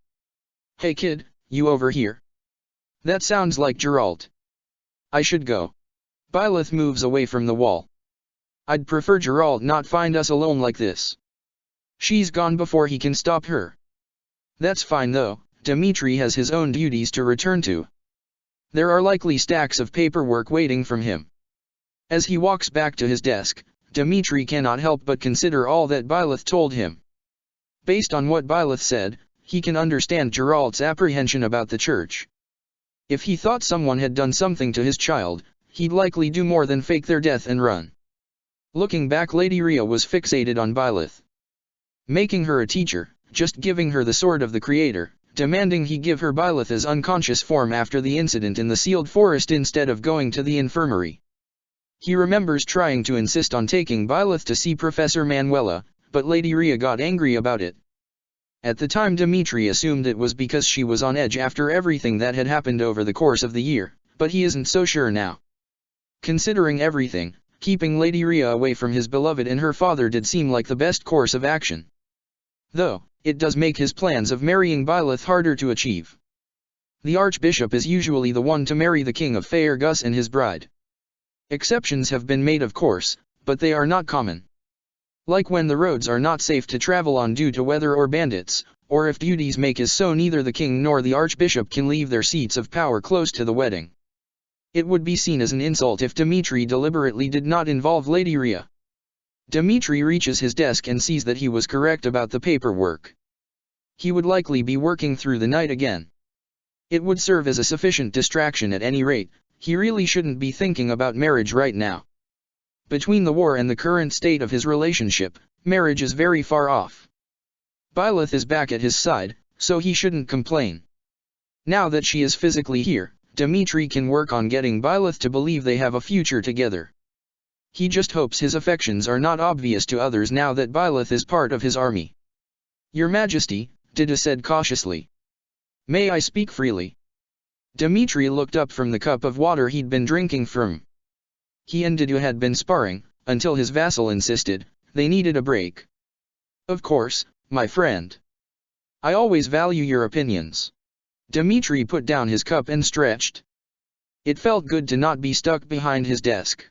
Hey kid, you over here? That sounds like Geralt. I should go. Byleth moves away from the wall. I'd prefer Geralt not find us alone like this. She's gone before he can stop her. That's fine though, Dimitri has his own duties to return to. There are likely stacks of paperwork waiting from him. As he walks back to his desk, Dimitri cannot help but consider all that Byleth told him. Based on what Byleth said, he can understand Geralt's apprehension about the church. If he thought someone had done something to his child, he'd likely do more than fake their death and run. Looking back, Lady Rhea was fixated on Byleth. Making her a teacher, just giving her the sword of the Creator, demanding he give her Byleth's unconscious form after the incident in the sealed forest instead of going to the infirmary. He remembers trying to insist on taking Byleth to see Professor Manuela, but Lady Rhea got angry about it. At the time, Dimitri assumed it was because she was on edge after everything that had happened over the course of the year, but he isn't so sure now. Considering everything, keeping Lady Rhea away from his beloved and her father did seem like the best course of action. Though, it does make his plans of marrying Byleth harder to achieve. The Archbishop is usually the one to marry the King of Faerghus and his bride. Exceptions have been made, of course, but they are not common. Like when the roads are not safe to travel on due to weather or bandits, or if duties make it so neither the king nor the archbishop can leave their seats of power close to the wedding. It would be seen as an insult if Dimitri deliberately did not involve Lady Rhea. Dimitri reaches his desk and sees that he was correct about the paperwork. He would likely be working through the night again. It would serve as a sufficient distraction at any rate. He really shouldn't be thinking about marriage right now. Between the war and the current state of his relationship, marriage is very far off. Byleth is back at his side, so he shouldn't complain. Now that she is physically here, Dimitri can work on getting Byleth to believe they have a future together. He just hopes his affections are not obvious to others now that Byleth is part of his army. Your Majesty, Dida said cautiously. May I speak freely? Dimitri looked up from the cup of water he'd been drinking from. He and Dida had been sparring, until his vassal insisted, they needed a break. Of course, my friend. I always value your opinions. Dimitri put down his cup and stretched. It felt good to not be stuck behind his desk.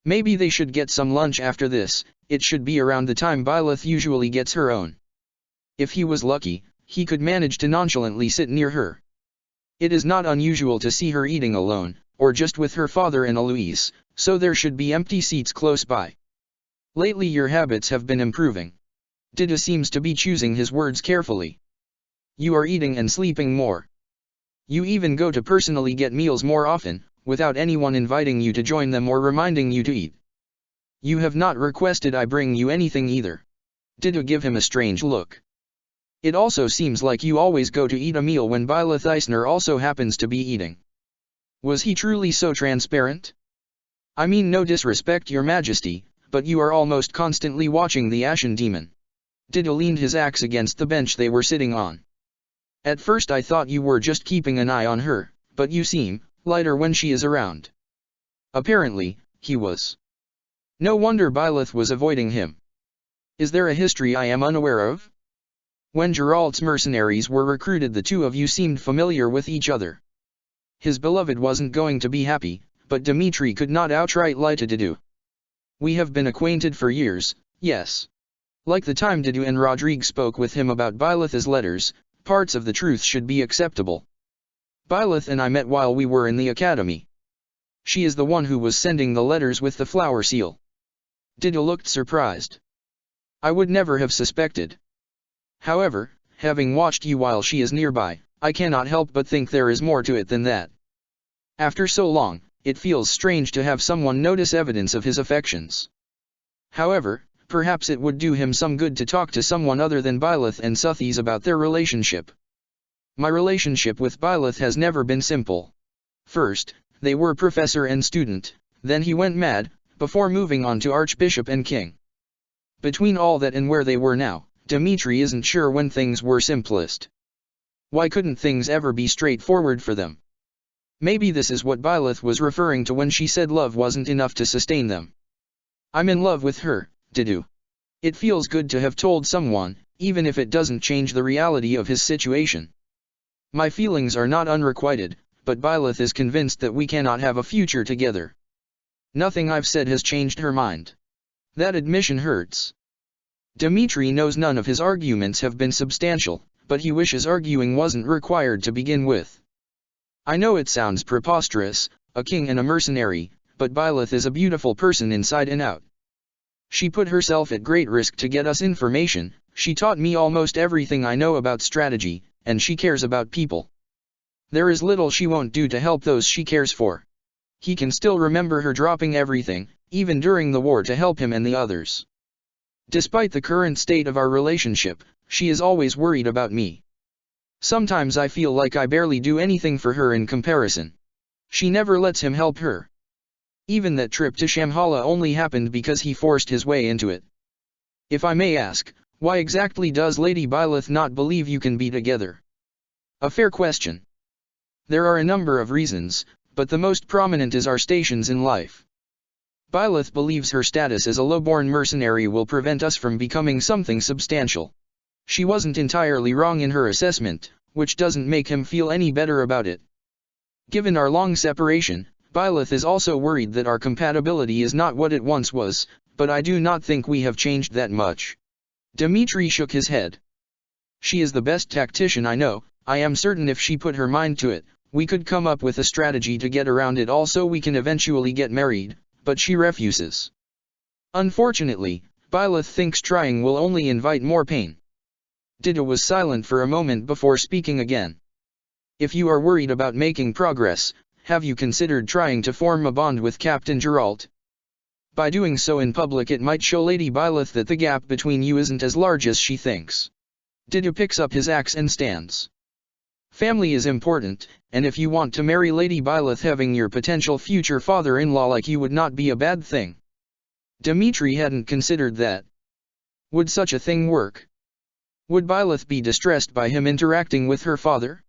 Maybe they should get some lunch after this, it should be around the time Byleth usually gets her own. If he was lucky, he could manage to nonchalantly sit near her. It is not unusual to see her eating alone, or just with her father and Eloise, so there should be empty seats close by. Lately your habits have been improving. Dida seems to be choosing his words carefully. You are eating and sleeping more. You even go to personally get meals more often, without anyone inviting you to join them or reminding you to eat. You have not requested I bring you anything either. Dida give him a strange look. It also seems like you always go to eat a meal when Byleth Eisner also happens to be eating. Was he truly so transparent? I mean no disrespect, Your Majesty, but you are almost constantly watching the Ashen Demon. Dida leaned his axe against the bench they were sitting on. At first I thought you were just keeping an eye on her, but you seem lighter when she is around. Apparently, he was. No wonder Byleth was avoiding him. Is there a history I am unaware of? When Geralt's mercenaries were recruited, the two of you seemed familiar with each other. His beloved wasn't going to be happy, but Dimitri could not outright lie to Dida. We have been acquainted for years, yes. Like the time Didu and Rodrigue spoke with him about Byleth's letters, parts of the truth should be acceptable. Byleth and I met while we were in the academy. She is the one who was sending the letters with the flower seal. Didu looked surprised. I would never have suspected. However, having watched you while she is nearby, I cannot help but think there is more to it than that. After so long, it feels strange to have someone notice evidence of his affections. However, perhaps it would do him some good to talk to someone other than Byleth and Suthies about their relationship. My relationship with Byleth has never been simple. First, they were professor and student, then he went mad, before moving on to Archbishop and King. Between all that and where they were now, Dimitri isn't sure when things were simplest. Why couldn't things ever be straightforward for them? Maybe this is what Byleth was referring to when she said love wasn't enough to sustain them. I'm in love with her, Didu. It feels good to have told someone, even if it doesn't change the reality of his situation. My feelings are not unrequited, but Byleth is convinced that we cannot have a future together. Nothing I've said has changed her mind. That admission hurts. Dimitri knows none of his arguments have been substantial, but he wishes arguing wasn't required to begin with. I know it sounds preposterous, a king and a mercenary, but Byleth is a beautiful person inside and out. She put herself at great risk to get us information, she taught me almost everything I know about strategy, and she cares about people. There is little she won't do to help those she cares for. He can still remember her dropping everything, even during the war, to help him and the others. Despite the current state of our relationship, she is always worried about me. Sometimes I feel like I barely do anything for her in comparison. She never lets him help her. Even that trip to Shambhala only happened because he forced his way into it. If I may ask, why exactly does Lady Byleth not believe you can be together? A fair question. There are a number of reasons, but the most prominent is our stations in life. Byleth believes her status as a low-born mercenary will prevent us from becoming something substantial. She wasn't entirely wrong in her assessment, which doesn't make him feel any better about it. Given our long separation, Byleth is also worried that our compatibility is not what it once was, but I do not think we have changed that much. Dimitri shook his head. She is the best tactician I know. I am certain if she put her mind to it, we could come up with a strategy to get around it all so we can eventually get married, but she refuses. Unfortunately, Byleth thinks trying will only invite more pain. Didu was silent for a moment before speaking again. If you are worried about making progress, have you considered trying to form a bond with Captain Geralt? By doing so in public it might show Lady Byleth that the gap between you isn't as large as she thinks. Didu picks up his axe and stands. Family is important, and if you want to marry Lady Byleth, having your potential future father-in-law like you would not be a bad thing. Dimitri hadn't considered that. Would such a thing work? Would Byleth be distressed by him interacting with her father?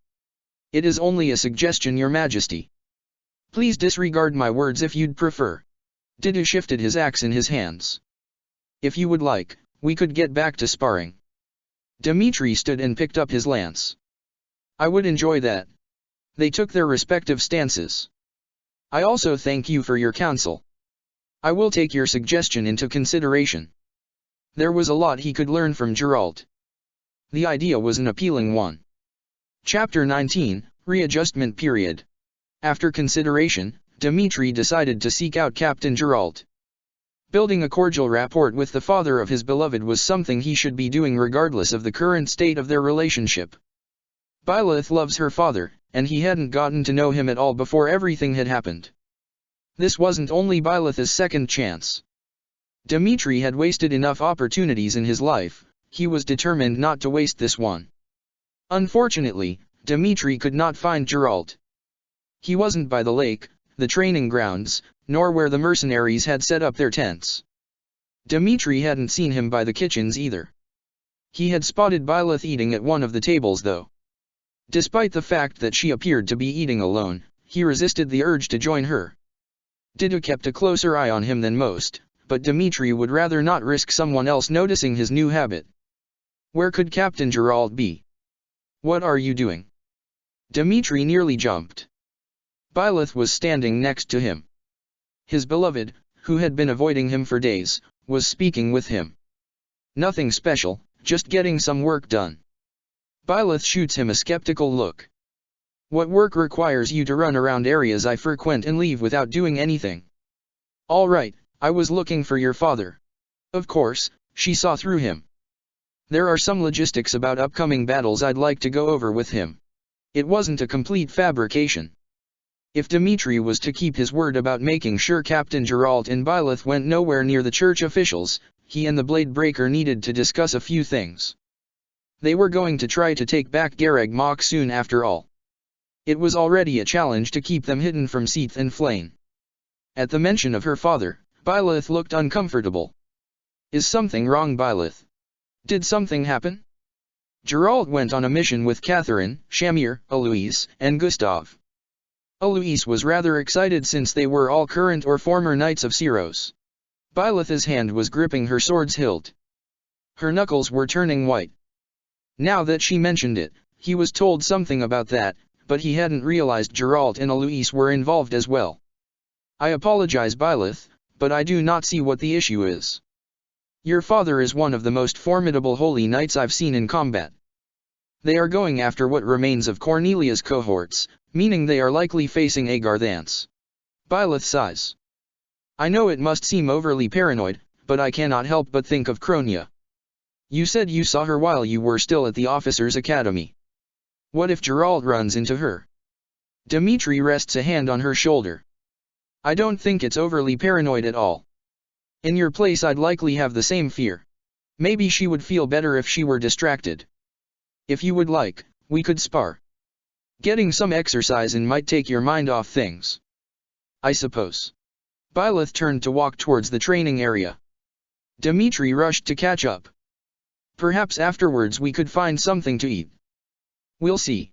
It is only a suggestion, Your Majesty. Please disregard my words if you'd prefer. Didu shifted his axe in his hands. If you would like, we could get back to sparring. Dimitri stood and picked up his lance. I would enjoy that. They took their respective stances. I also thank you for your counsel. I will take your suggestion into consideration. There was a lot he could learn from Geralt. The idea was an appealing one. Chapter 19, Readjustment Period. After consideration, Dimitri decided to seek out Captain Geralt. Building a cordial rapport with the father of his beloved was something he should be doing regardless of the current state of their relationship. Byleth loves her father, and he hadn't gotten to know him at all before everything had happened. This wasn't only Byleth's second chance. Dimitri had wasted enough opportunities in his life, he was determined not to waste this one. Unfortunately, Dimitri could not find Geralt. He wasn't by the lake, the training grounds, nor where the mercenaries had set up their tents. Dimitri hadn't seen him by the kitchens either. He had spotted Byleth eating at one of the tables though. Despite the fact that she appeared to be eating alone, he resisted the urge to join her. Didu kept a closer eye on him than most, but Dimitri would rather not risk someone else noticing his new habit. Where could Captain Geralt be? What are you doing? Dimitri nearly jumped. Byleth was standing next to him. His beloved, who had been avoiding him for days, was speaking with him. Nothing special, just getting some work done. Byleth shoots him a skeptical look. What work requires you to run around areas I frequent and leave without doing anything? All right, I was looking for your father. Of course, she saw through him. There are some logistics about upcoming battles I'd like to go over with him. It wasn't a complete fabrication. If Dimitri was to keep his word about making sure Captain Geralt and Byleth went nowhere near the church officials, he and the Blade Breaker needed to discuss a few things. They were going to try to take back Garreg Mach soon after all. It was already a challenge to keep them hidden from Seath and Flayn. At the mention of her father, Byleth looked uncomfortable. Is something wrong, Byleth? Did something happen? Geralt went on a mission with Catherine, Shamir, Eloise, and Gustav. Eloise was rather excited since they were all current or former Knights of Syros. Byleth's hand was gripping her sword's hilt. Her knuckles were turning white. Now that she mentioned it, he was told something about that, but he hadn't realized Geralt and Eloise were involved as well. I apologize, Byleth, but I do not see what the issue is. Your father is one of the most formidable holy knights I've seen in combat. They are going after what remains of Cornelia's cohorts, meaning they are likely facing Agarthance. Byleth sighs. I know it must seem overly paranoid, but I cannot help but think of Cronia. You said you saw her while you were still at the officers' academy. What if Geralt runs into her? Dimitri rests a hand on her shoulder. I don't think it's overly paranoid at all. In your place I'd likely have the same fear. Maybe she would feel better if she were distracted. If you would like, we could spar. Getting some exercise in might take your mind off things. I suppose. Byleth turned to walk towards the training area. Dimitri rushed to catch up. Perhaps afterwards we could find something to eat. We'll see.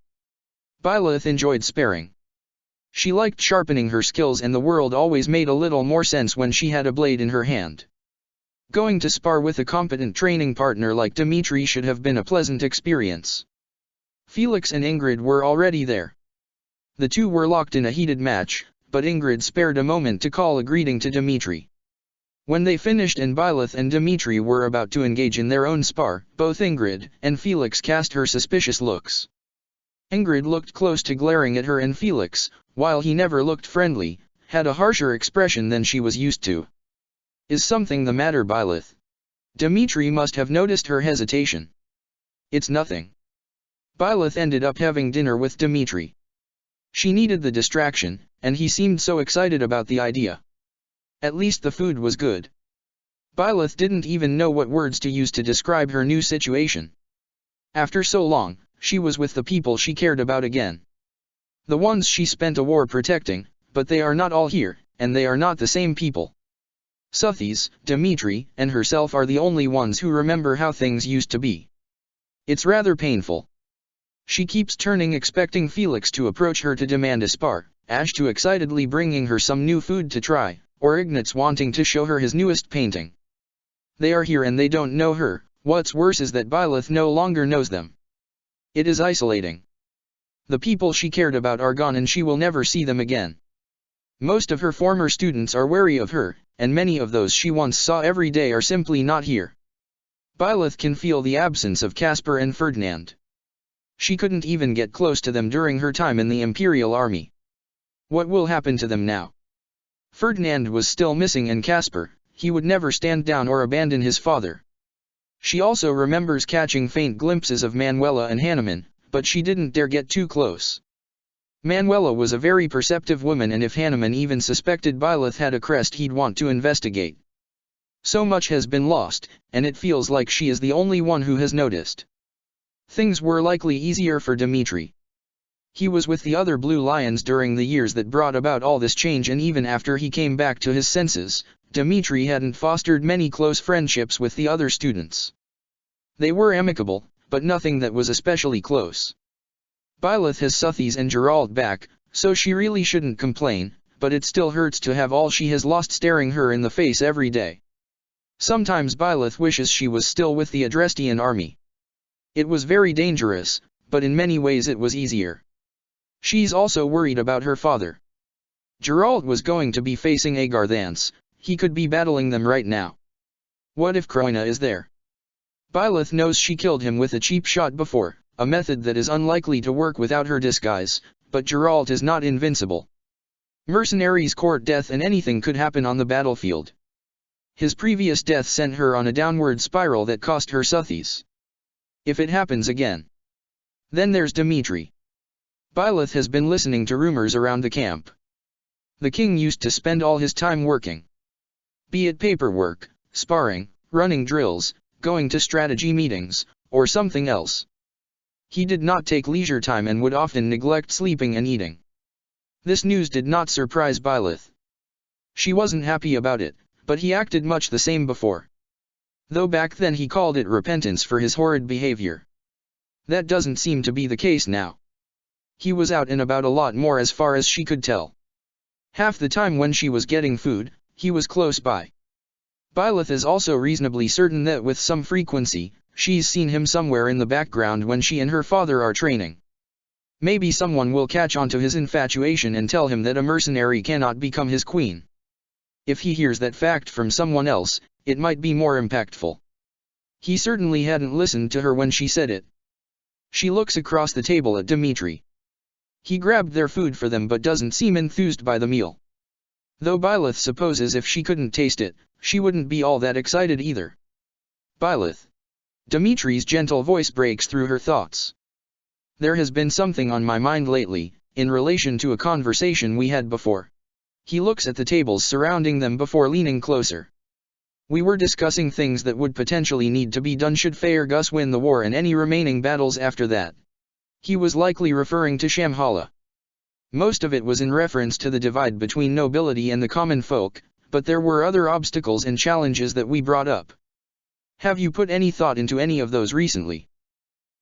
Byleth enjoyed sparring. She liked sharpening her skills, and the world always made a little more sense when she had a blade in her hand. Going to spar with a competent training partner like Dimitri should have been a pleasant experience. Felix and Ingrid were already there. The two were locked in a heated match, but Ingrid spared a moment to call a greeting to Dimitri. When they finished and Byleth and Dimitri were about to engage in their own spar, both Ingrid and Felix cast her suspicious looks. Ingrid looked close to glaring at her, and Felix, while he never looked friendly, had a harsher expression than she was used to. Is something the matter, Byleth? Dimitri must have noticed her hesitation. It's nothing. Byleth ended up having dinner with Dimitri. She needed the distraction, and he seemed so excited about the idea. At least the food was good. Byleth didn't even know what words to use to describe her new situation. After so long, she was with the people she cared about again. The ones she spent a war protecting, but they are not all here, and they are not the same people. Suthies, Dimitri, and herself are the only ones who remember how things used to be. It's rather painful. She keeps turning, expecting Felix to approach her to demand a spar, Ash to excitedly bringing her some new food to try, or Ignatz wanting to show her his newest painting. They are here and they don't know her. What's worse is that Byleth no longer knows them. It is isolating. The people she cared about are gone and she will never see them again. Most of her former students are wary of her, and many of those she once saw every day are simply not here. Byleth can feel the absence of Caspar and Ferdinand. She couldn't even get close to them during her time in the Imperial Army. What will happen to them now? Ferdinand was still missing, and Caspar, he would never stand down or abandon his father. She also remembers catching faint glimpses of Manuela and Hanneman, but she didn't dare get too close. Manuela was a very perceptive woman, and if Hanneman even suspected Byleth had a crest, he'd want to investigate. So much has been lost, and it feels like she is the only one who has noticed. Things were likely easier for Dimitri. He was with the other Blue Lions during the years that brought about all this change, and even after he came back to his senses, Dimitri hadn't fostered many close friendships with the other students. They were amicable, but nothing that was especially close. Byleth has Suthies and Geralt back, so she really shouldn't complain, but it still hurts to have all she has lost staring her in the face every day. Sometimes Byleth wishes she was still with the Adrestian army. It was very dangerous, but in many ways it was easier. She's also worried about her father. Geralt was going to be facing Agarthance. He could be battling them right now. What if Croina is there? Byleth knows she killed him with a cheap shot before, a method that is unlikely to work without her disguise, but Geralt is not invincible. Mercenaries court death and anything could happen on the battlefield. His previous death sent her on a downward spiral that cost her Sothies. If it happens again. Then there's Dimitri. Byleth has been listening to rumors around the camp. The king used to spend all his time working. Be it paperwork, sparring, running drills, going to strategy meetings, or something else. He did not take leisure time and would often neglect sleeping and eating. This news did not surprise Byleth. She wasn't happy about it, but he acted much the same before. Though back then he called it repentance for his horrid behavior. That doesn't seem to be the case now. He was out and about a lot more as far as she could tell. Half the time when she was getting food, he was close by. Byleth is also reasonably certain that with some frequency, she's seen him somewhere in the background when she and her father are training. Maybe someone will catch on to his infatuation and tell him that a mercenary cannot become his queen. If he hears that fact from someone else, it might be more impactful. He certainly hadn't listened to her when she said it. She looks across the table at Dimitri. He grabbed their food for them but doesn't seem enthused by the meal. Though Byleth supposes if she couldn't taste it, she wouldn't be all that excited either. Byleth. Dimitri's gentle voice breaks through her thoughts. There has been something on my mind lately, in relation to a conversation we had before. He looks at the tables surrounding them before leaning closer. We were discussing things that would potentially need to be done should Faerghus win the war and any remaining battles after that. He was likely referring to Shamhala. Most of it was in reference to the divide between nobility and the common folk, but there were other obstacles and challenges that we brought up. Have you put any thought into any of those recently?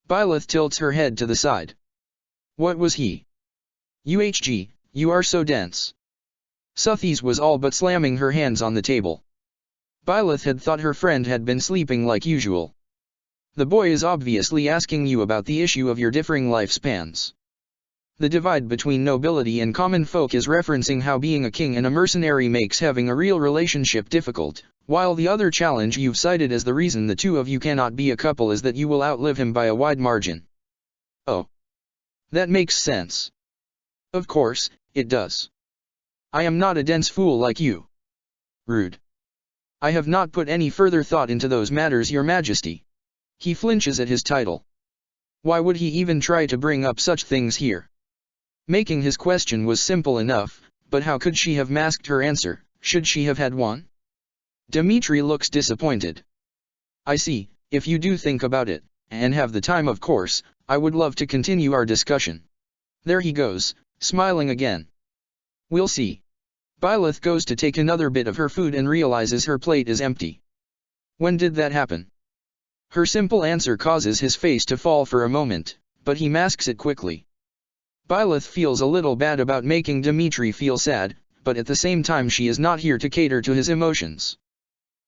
Byleth tilts her head to the side. What was he? UHG, you are so dense. Sothies was all but slamming her hands on the table. Byleth had thought her friend had been sleeping like usual. The boy is obviously asking you about the issue of your differing lifespans. The divide between nobility and common folk is referencing how being a king and a mercenary makes having a real relationship difficult, while the other challenge you've cited as the reason the two of you cannot be a couple is that you will outlive him by a wide margin. Oh. That makes sense. Of course, it does. I am not a dense fool like you. Rude. I have not put any further thought into those matters, Your Majesty. He flinches at his title. Why would he even try to bring up such things here? Making his question was simple enough, but how could she have masked her answer, should she have had one? Dimitri looks disappointed. I see, if you do think about it, and have the time of course, I would love to continue our discussion. There he goes, smiling again. We'll see. Byleth goes to take another bit of her food and realizes her plate is empty. When did that happen? Her simple answer causes his face to fall for a moment, but he masks it quickly. Byleth feels a little bad about making Dimitri feel sad, but at the same time she is not here to cater to his emotions.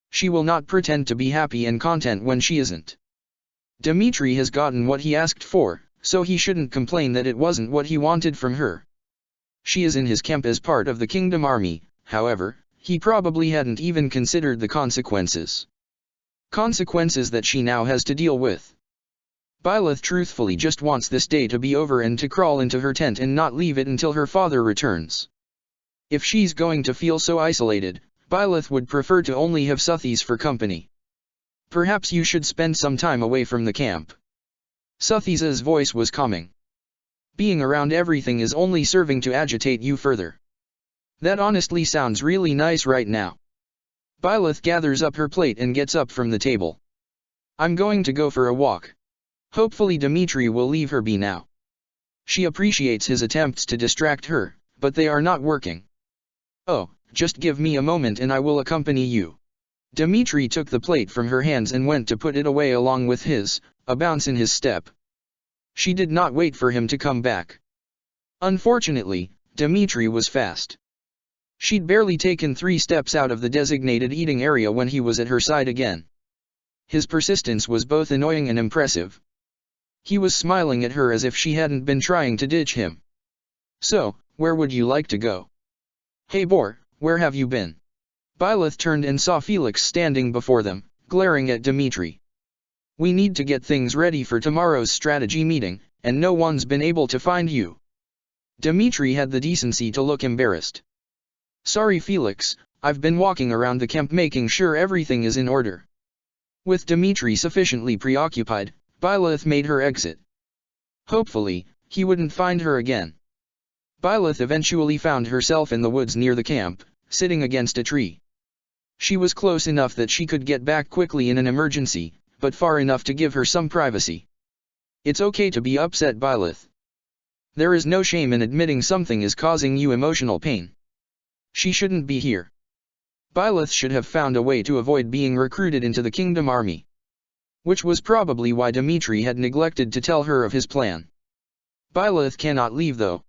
She will not pretend to be happy and content when she isn't. Dimitri has gotten what he asked for, so he shouldn't complain that it wasn't what he wanted from her. She is in his camp as part of the kingdom army, however, he probably hadn't even considered the consequences. Consequences that she now has to deal with. Byleth truthfully just wants this day to be over and to crawl into her tent and not leave it until her father returns. If she's going to feel so isolated, Byleth would prefer to only have Sothies for company. Perhaps you should spend some time away from the camp. Sothies' voice was calming. Being around everything is only serving to agitate you further. That honestly sounds really nice right now. Byleth gathers up her plate and gets up from the table. I'm going to go for a walk. Hopefully Dimitri will leave her be now. She appreciates his attempts to distract her, but they are not working. Oh, just give me a moment and I will accompany you. Dimitri took the plate from her hands and went to put it away along with his, a bounce in his step. She did not wait for him to come back. Unfortunately, Dimitri was fast. She'd barely taken 3 steps out of the designated eating area when he was at her side again. His persistence was both annoying and impressive. He was smiling at her as if she hadn't been trying to ditch him. So, where would you like to go? Hey boar, where have you been? Byleth turned and saw Felix standing before them, glaring at Dimitri. We need to get things ready for tomorrow's strategy meeting, and no one's been able to find you. Dmitri had the decency to look embarrassed. Sorry Felix, I've been walking around the camp making sure everything is in order. With Dmitri sufficiently preoccupied, Byleth made her exit. Hopefully, he wouldn't find her again. Byleth eventually found herself in the woods near the camp, sitting against a tree. She was close enough that she could get back quickly in an emergency, but far enough to give her some privacy. It's okay to be upset, Byleth. There is no shame in admitting something is causing you emotional pain. She shouldn't be here. Byleth should have found a way to avoid being recruited into the Kingdom Army. Which was probably why Dmitri had neglected to tell her of his plan. Byleth cannot leave though.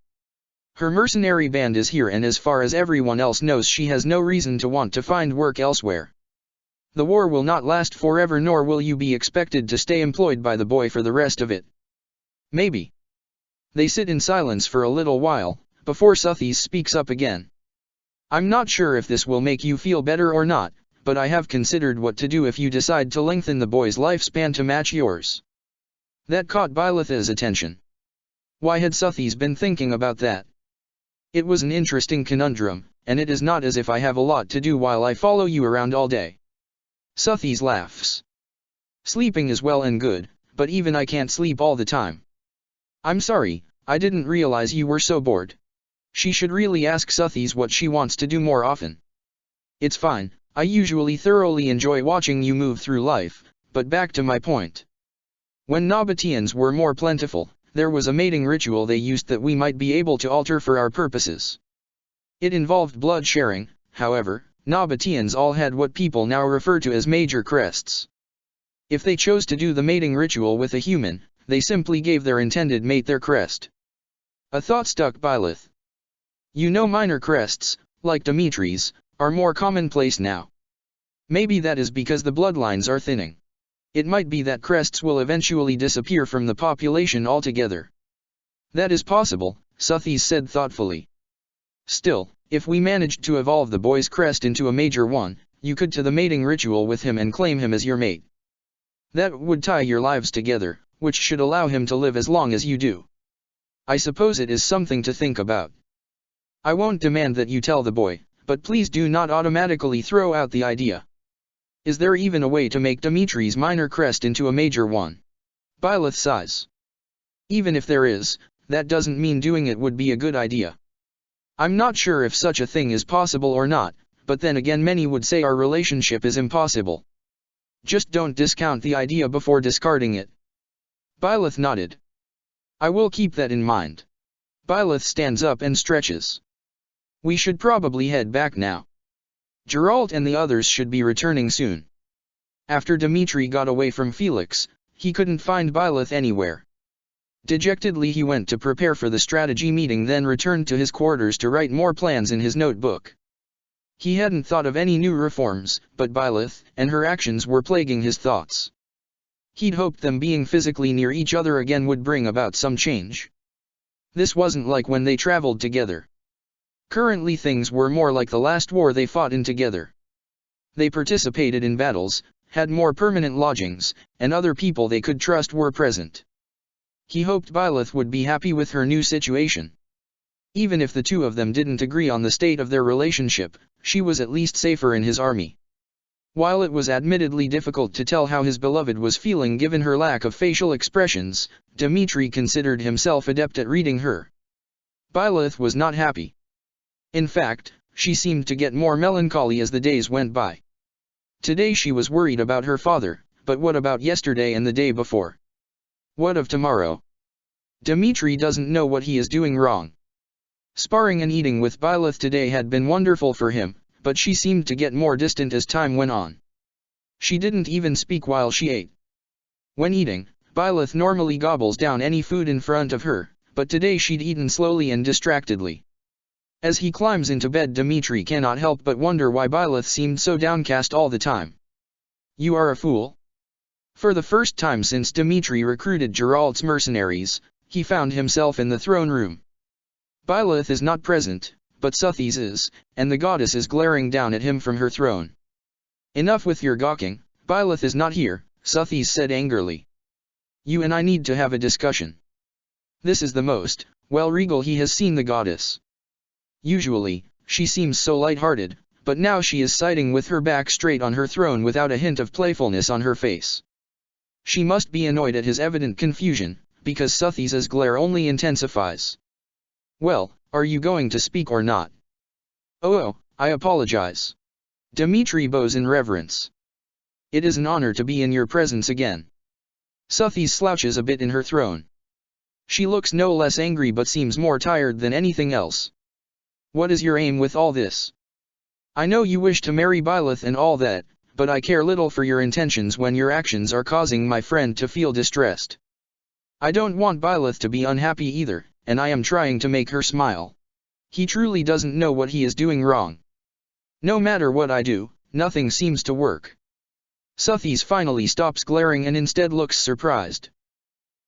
Her mercenary band is here, and as far as everyone else knows, she has no reason to want to find work elsewhere. The war will not last forever, nor will you be expected to stay employed by the boy for the rest of it. Maybe. They sit in silence for a little while, before Suthies speaks up again. I'm not sure if this will make you feel better or not, but I have considered what to do if you decide to lengthen the boy's lifespan to match yours. That caught Byleth's attention. Why had Suthies been thinking about that? It was an interesting conundrum, and it is not as if I have a lot to do while I follow you around all day. Suthies laughs. Sleeping is well and good, but even I can't sleep all the time. I'm sorry, I didn't realize you were so bored. She should really ask Suthies what she wants to do more often. It's fine, I usually thoroughly enjoy watching you move through life, but back to my point. When Nabateans were more plentiful, there was a mating ritual they used that we might be able to alter for our purposes. It involved blood sharing. However, Nabateans all had what people now refer to as major crests. If they chose to do the mating ritual with a human, they simply gave their intended mate their crest. A thought struck Byleth. You know, minor crests, like Dimitri's, are more commonplace now. Maybe that is because the bloodlines are thinning. It might be that crests will eventually disappear from the population altogether. That is possible, Suthies said thoughtfully. Still, if we managed to evolve the boy's crest into a major one, you could do the mating ritual with him and claim him as your mate. That would tie your lives together, which should allow him to live as long as you do. I suppose it is something to think about. I won't demand that you tell the boy, but please do not automatically throw out the idea. Is there even a way to make Dimitri's minor crest into a major one? Byleth sighs. Even if there is, that doesn't mean doing it would be a good idea. I'm not sure if such a thing is possible or not, but then again many would say our relationship is impossible. Just don't discount the idea before discarding it. Byleth nodded. I will keep that in mind. Byleth stands up and stretches. We should probably head back now. Geralt and the others should be returning soon. After Dmitri got away from Felix, he couldn't find Byleth anywhere. Dejectedly he went to prepare for the strategy meeting, then returned to his quarters to write more plans in his notebook. He hadn't thought of any new reforms, but Byleth and her actions were plaguing his thoughts. He'd hoped them being physically near each other again would bring about some change. This wasn't like when they traveled together. Currently things were more like the last war they fought in together. They participated in battles, had more permanent lodgings, and other people they could trust were present. He hoped Byleth would be happy with her new situation. Even if the two of them didn't agree on the state of their relationship, she was at least safer in his army. While it was admittedly difficult to tell how his beloved was feeling given her lack of facial expressions, Dmitri considered himself adept at reading her. Byleth was not happy. In fact, she seemed to get more melancholy as the days went by. Today she was worried about her father, but what about yesterday and the day before? What of tomorrow? Dmitri doesn't know what he is doing wrong. Sparring and eating with Byleth today had been wonderful for him, but she seemed to get more distant as time went on. She didn't even speak while she ate. When eating, Byleth normally gobbles down any food in front of her, but today she'd eaten slowly and distractedly. As he climbs into bed, Dmitri cannot help but wonder why Byleth seemed so downcast all the time. You are a fool. For the first time since Dmitri recruited Geralt's mercenaries, he found himself in the throne room. Byleth is not present, but Suthies is, and the goddess is glaring down at him from her throne. Enough with your gawking, Byleth is not here, Suthis said angrily. You and I need to have a discussion. This is the most, well, regal he has seen the goddess. Usually, she seems so light-hearted, but now she is sitting with her back straight on her throne without a hint of playfulness on her face. She must be annoyed at his evident confusion, because Suthis's glare only intensifies. Well, are you going to speak or not? Oh, I apologize. Dmitri bows in reverence. It is an honor to be in your presence again. Suthis slouches a bit in her throne. She looks no less angry but seems more tired than anything else. What is your aim with all this? I know you wish to marry Byleth and all that, but I care little for your intentions when your actions are causing my friend to feel distressed. I don't want Byleth to be unhappy either, and I am trying to make her smile. He truly doesn't know what he is doing wrong. No matter what I do, nothing seems to work. Suthis finally stops glaring and instead looks surprised.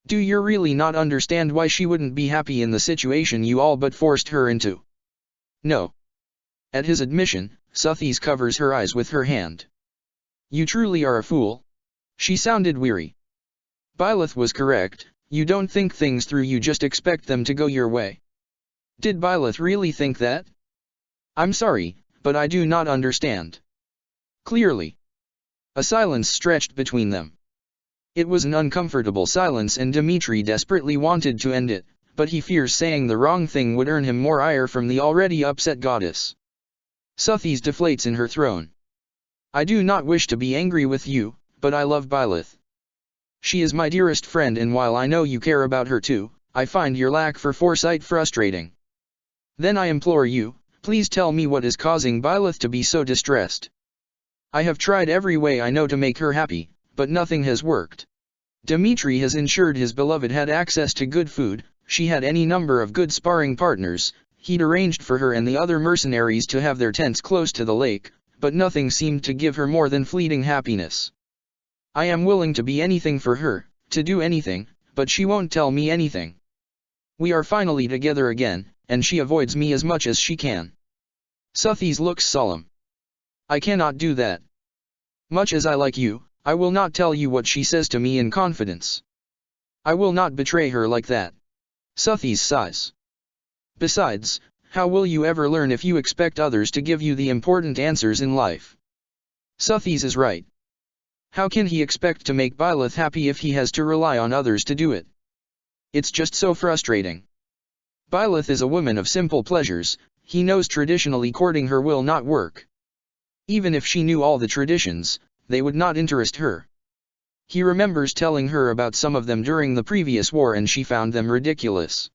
Do you really not understand why she wouldn't be happy in the situation you all but forced her into? No. At his admission, Suthis covers her eyes with her hand. You truly are a fool. She sounded weary. Byleth was correct, you don't think things through, you just expect them to go your way. Did Byleth really think that? I'm sorry, but I do not understand. Clearly. A silence stretched between them. It was an uncomfortable silence and Dmitri desperately wanted to end it, but he fears saying the wrong thing would earn him more ire from the already upset goddess. Suthis deflates in her throne. I do not wish to be angry with you, but I love Byleth. She is my dearest friend, and while I know you care about her too, I find your lack for foresight frustrating. Then I implore you, please tell me what is causing Byleth to be so distressed. I have tried every way I know to make her happy, but nothing has worked. Dmitri has ensured his beloved had access to good food, she had any number of good sparring partners, he'd arranged for her and the other mercenaries to have their tents close to the lake, but nothing seemed to give her more than fleeting happiness. I am willing to be anything for her, to do anything, but she won't tell me anything. We are finally together again, and she avoids me as much as she can. Suthis looks solemn. I cannot do that. Much as I like you, I will not tell you what she says to me in confidence. I will not betray her like that. Suthis sighs. Besides, how will you ever learn if you expect others to give you the important answers in life? Suthis is right. How can he expect to make Byleth happy if he has to rely on others to do it? It's just so frustrating. Byleth is a woman of simple pleasures, he knows traditionally courting her will not work. Even if she knew all the traditions, they would not interest her. He remembers telling her about some of them during the previous war and she found them ridiculous.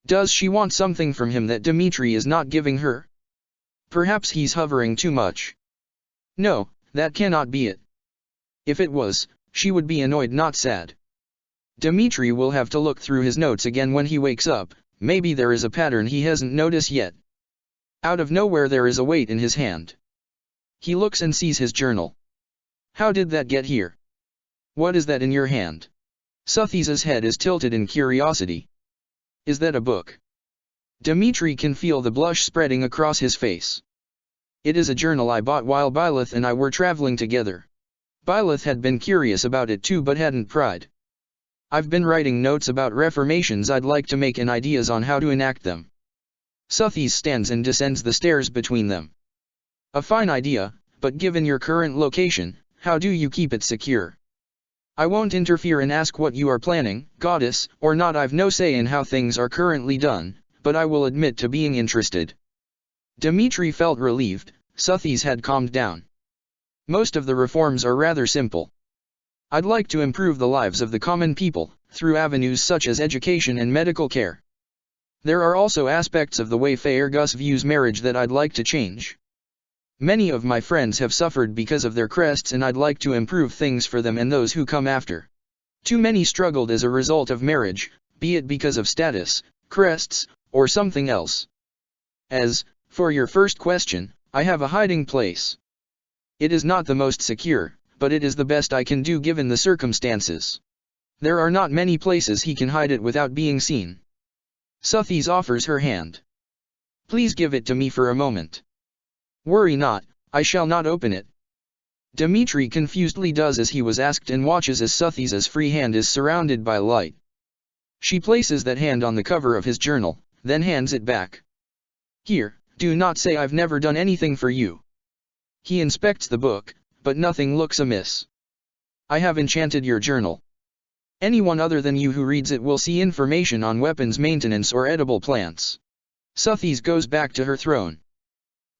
Does she want something from him that Dmitri is not giving her? Perhaps he's hovering too much. No, that cannot be it. If it was, she would be annoyed, not sad. Dmitri will have to look through his notes again when he wakes up, maybe there is a pattern he hasn't noticed yet. Out of nowhere there is a weight in his hand. He looks and sees his journal. How did that get here? What is that in your hand? Suthis's head is tilted in curiosity. Is that a book? Dmitri can feel the blush spreading across his face. It is a journal I bought while Byleth and I were traveling together. Byleth had been curious about it too but hadn't pried. I've been writing notes about reformations I'd like to make and ideas on how to enact them. Suthis stands and descends the stairs between them. A fine idea, but given your current location, how do you keep it secure? I won't interfere and ask what you are planning, goddess, or not. I've no say in how things are currently done, but I will admit to being interested. Dmitri felt relieved, Suthis had calmed down. Most of the reforms are rather simple. I'd like to improve the lives of the common people, through avenues such as education and medical care. There are also aspects of the way Faergus views marriage that I'd like to change. Many of my friends have suffered because of their crests and I'd like to improve things for them and those who come after. Too many struggled as a result of marriage, be it because of status, crests, or something else. As for your first question, I have a hiding place. It is not the most secure, but it is the best I can do given the circumstances. There are not many places he can hide it without being seen. Suthis offers her hand. Please give it to me for a moment. Worry not, I shall not open it. Dmitri confusedly does as he was asked and watches as Suthi's free hand is surrounded by light. She places that hand on the cover of his journal, then hands it back. Here, do not say I've never done anything for you. He inspects the book, but nothing looks amiss. I have enchanted your journal. Anyone other than you who reads it will see information on weapons maintenance or edible plants. Suthis goes back to her throne.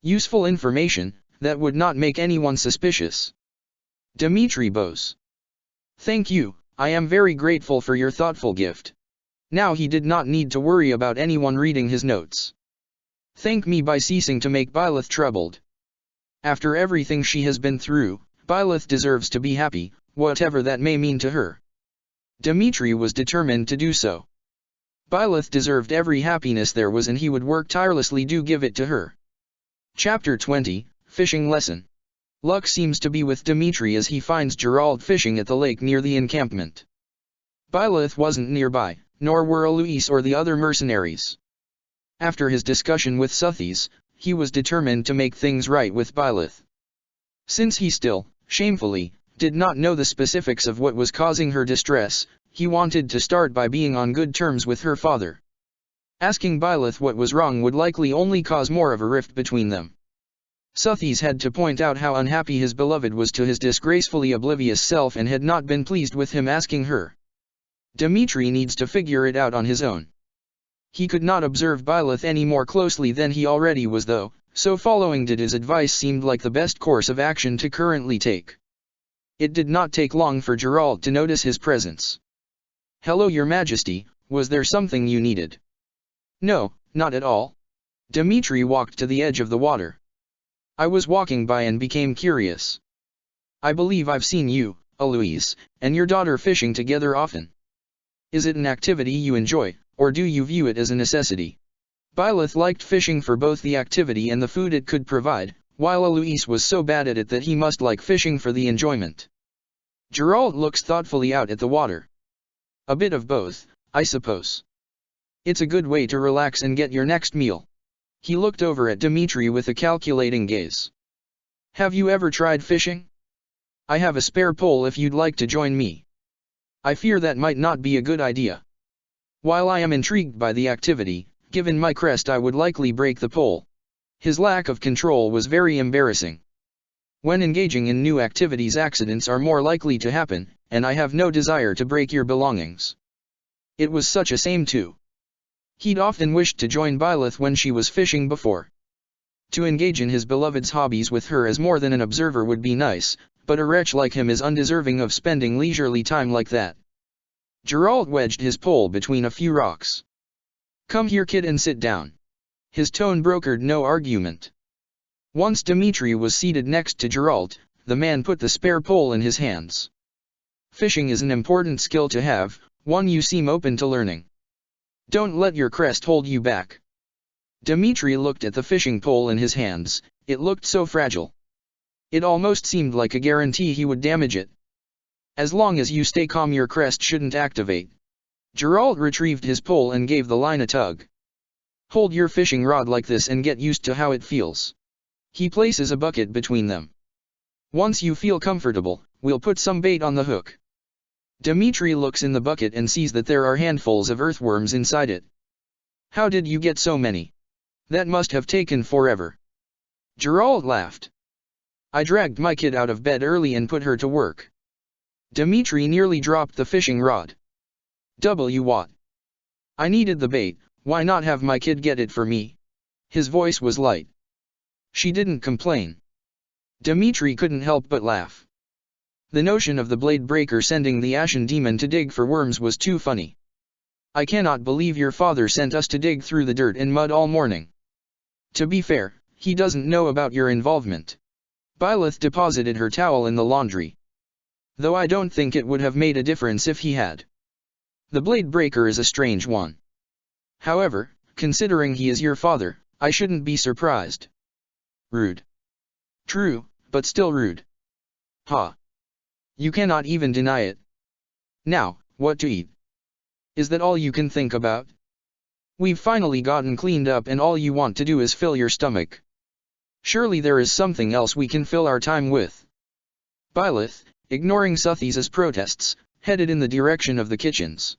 Useful information, that would not make anyone suspicious. Dmitri bows. Thank you, I am very grateful for your thoughtful gift. Now he did not need to worry about anyone reading his notes. Thank me by ceasing to make Byleth troubled. After everything she has been through, Byleth deserves to be happy, whatever that may mean to her. Dmitri was determined to do so. Byleth deserved every happiness there was and he would work tirelessly to give it to her. Chapter 20, Fishing Lesson. Luck seems to be with Dmitri as he finds Gerald fishing at the lake near the encampment. Byleth wasn't nearby, nor were Alois or the other mercenaries. After his discussion with Suthis, he was determined to make things right with Byleth. Since he still, shamefully, did not know the specifics of what was causing her distress, he wanted to start by being on good terms with her father. Asking Byleth what was wrong would likely only cause more of a rift between them. Suthis had to point out how unhappy his beloved was to his disgracefully oblivious self and had not been pleased with him asking her. Dmitri needs to figure it out on his own. He could not observe Byleth any more closely than he already was though, so following his advice seemed like the best course of action to currently take. It did not take long for Gerald to notice his presence. Hello Your Majesty, was there something you needed? No, not at all. Dmitri walked to the edge of the water. I was walking by and became curious. I believe I've seen you, Alois, and your daughter fishing together often. Is it an activity you enjoy, or do you view it as a necessity? Byleth liked fishing for both the activity and the food it could provide, while Alois was so bad at it that he must like fishing for the enjoyment. Gerald looks thoughtfully out at the water. A bit of both, I suppose. It's a good way to relax and get your next meal. He looked over at Dmitri with a calculating gaze. Have you ever tried fishing? I have a spare pole if you'd like to join me. I fear that might not be a good idea. While I am intrigued by the activity, given my crest I would likely break the pole. His lack of control was very embarrassing. When engaging in new activities accidents are more likely to happen, and I have no desire to break your belongings. It was such a shame too. He'd often wished to join Byleth when she was fishing before. To engage in his beloved's hobbies with her as more than an observer would be nice, but a wretch like him is undeserving of spending leisurely time like that. Gerald wedged his pole between a few rocks. Come here kid and sit down. His tone brokered no argument. Once Dmitri was seated next to Gerald, the man put the spare pole in his hands. Fishing is an important skill to have, one you seem open to learning. Don't let your crest hold you back. Dmitri looked at the fishing pole in his hands, it looked so fragile. It almost seemed like a guarantee he would damage it. As long as you stay calm your crest shouldn't activate. Gerald retrieved his pole and gave the line a tug. Hold your fishing rod like this and get used to how it feels. He places a bucket between them. Once you feel comfortable, we'll put some bait on the hook. Dmitri looks in the bucket and sees that there are handfuls of earthworms inside it. How did you get so many? That must have taken forever. Gerald laughed. I dragged my kid out of bed early and put her to work. Dmitri nearly dropped the fishing rod. What? I needed the bait, why not have my kid get it for me? His voice was light. She didn't complain. Dmitri couldn't help but laugh. The notion of the blade breaker sending the ashen demon to dig for worms was too funny. I cannot believe your father sent us to dig through the dirt and mud all morning. To be fair, he doesn't know about your involvement. Byleth deposited her towel in the laundry. Though I don't think it would have made a difference if he had. The blade breaker is a strange one. However, considering he is your father, I shouldn't be surprised. Rude. True, but still rude. Ha. You cannot even deny it. Now, what to eat? Is that all you can think about? We've finally gotten cleaned up and all you want to do is fill your stomach. Surely there is something else we can fill our time with. Byleth, ignoring Suthi's protests, headed in the direction of the kitchens.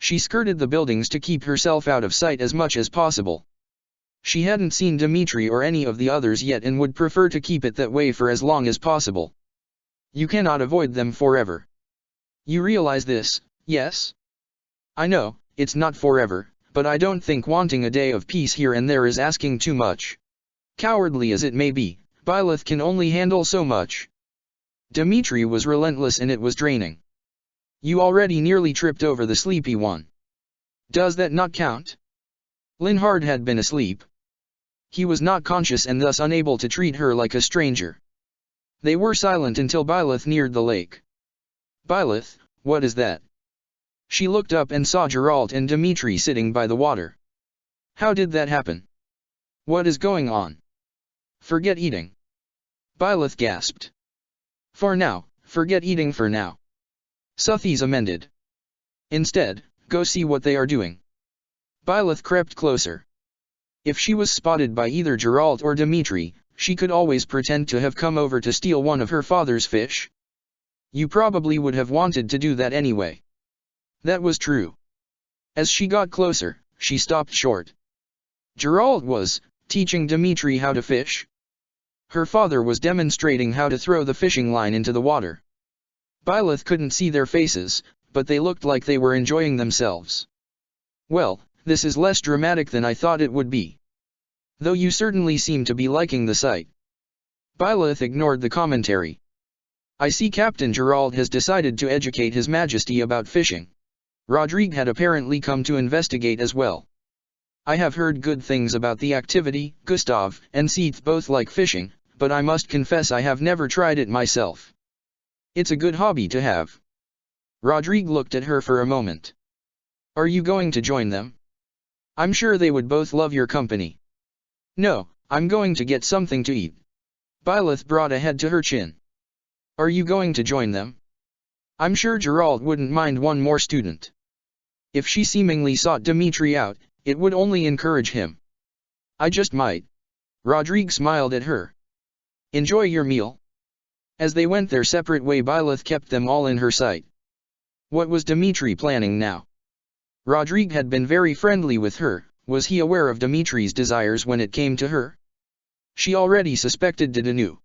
She skirted the buildings to keep herself out of sight as much as possible. She hadn't seen Dimitri or any of the others yet and would prefer to keep it that way for as long as possible. You cannot avoid them forever. You realize this, yes? I know, it's not forever, but I don't think wanting a day of peace here and there is asking too much. Cowardly as it may be, Byleth can only handle so much. Dimitri was relentless and it was draining. You already nearly tripped over the sleepy one. Does that not count? Linhard had been asleep. He was not conscious and thus unable to treat her like a stranger. They were silent until Byleth neared the lake. Byleth, what is that? She looked up and saw Geralt and Dimitri sitting by the water. How did that happen? What is going on? Forget eating. Byleth gasped. For now, forget eating for now. Suthi's amended. Instead, go see what they are doing. Byleth crept closer. If she was spotted by either Geralt or Dimitri, she could always pretend to have come over to steal one of her father's fish. You probably would have wanted to do that anyway. That was true. As she got closer, she stopped short. Geralt was teaching Dimitri how to fish. Her father was demonstrating how to throw the fishing line into the water. Byleth couldn't see their faces, but they looked like they were enjoying themselves. Well, this is less dramatic than I thought it would be. Though you certainly seem to be liking the sight. Byleth ignored the commentary. I see Captain Geralt has decided to educate His Majesty about fishing. Rodrigue had apparently come to investigate as well. I have heard good things about the activity. Gustav and Seath both like fishing, but I must confess I have never tried it myself. It's a good hobby to have. Rodrigue looked at her for a moment. Are you going to join them? I'm sure they would both love your company. No, I'm going to get something to eat. Byleth brought a head to her chin. Are you going to join them? I'm sure Geralt wouldn't mind one more student. If she seemingly sought Dimitri out, it would only encourage him. I just might. Rodrigue smiled at her. Enjoy your meal. As they went their separate way, Byleth kept them all in her sight. What was Dimitri planning now? Rodrigue had been very friendly with her. Was he aware of Dimitri's desires when it came to her? She already suspected Dedenu.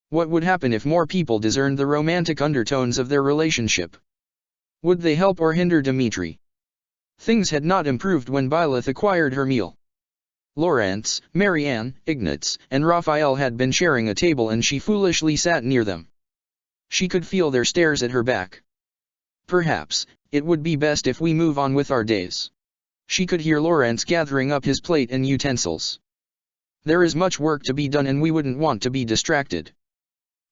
What would happen if more people discerned the romantic undertones of their relationship? Would they help or hinder Dimitri? Things had not improved when Byleth acquired her meal. Laurence, Marianne, Ignatz, and Raphael had been sharing a table and she foolishly sat near them. She could feel their stares at her back. Perhaps, it would be best if we move on with our days. She could hear Laurence gathering up his plate and utensils. There is much work to be done and we wouldn't want to be distracted.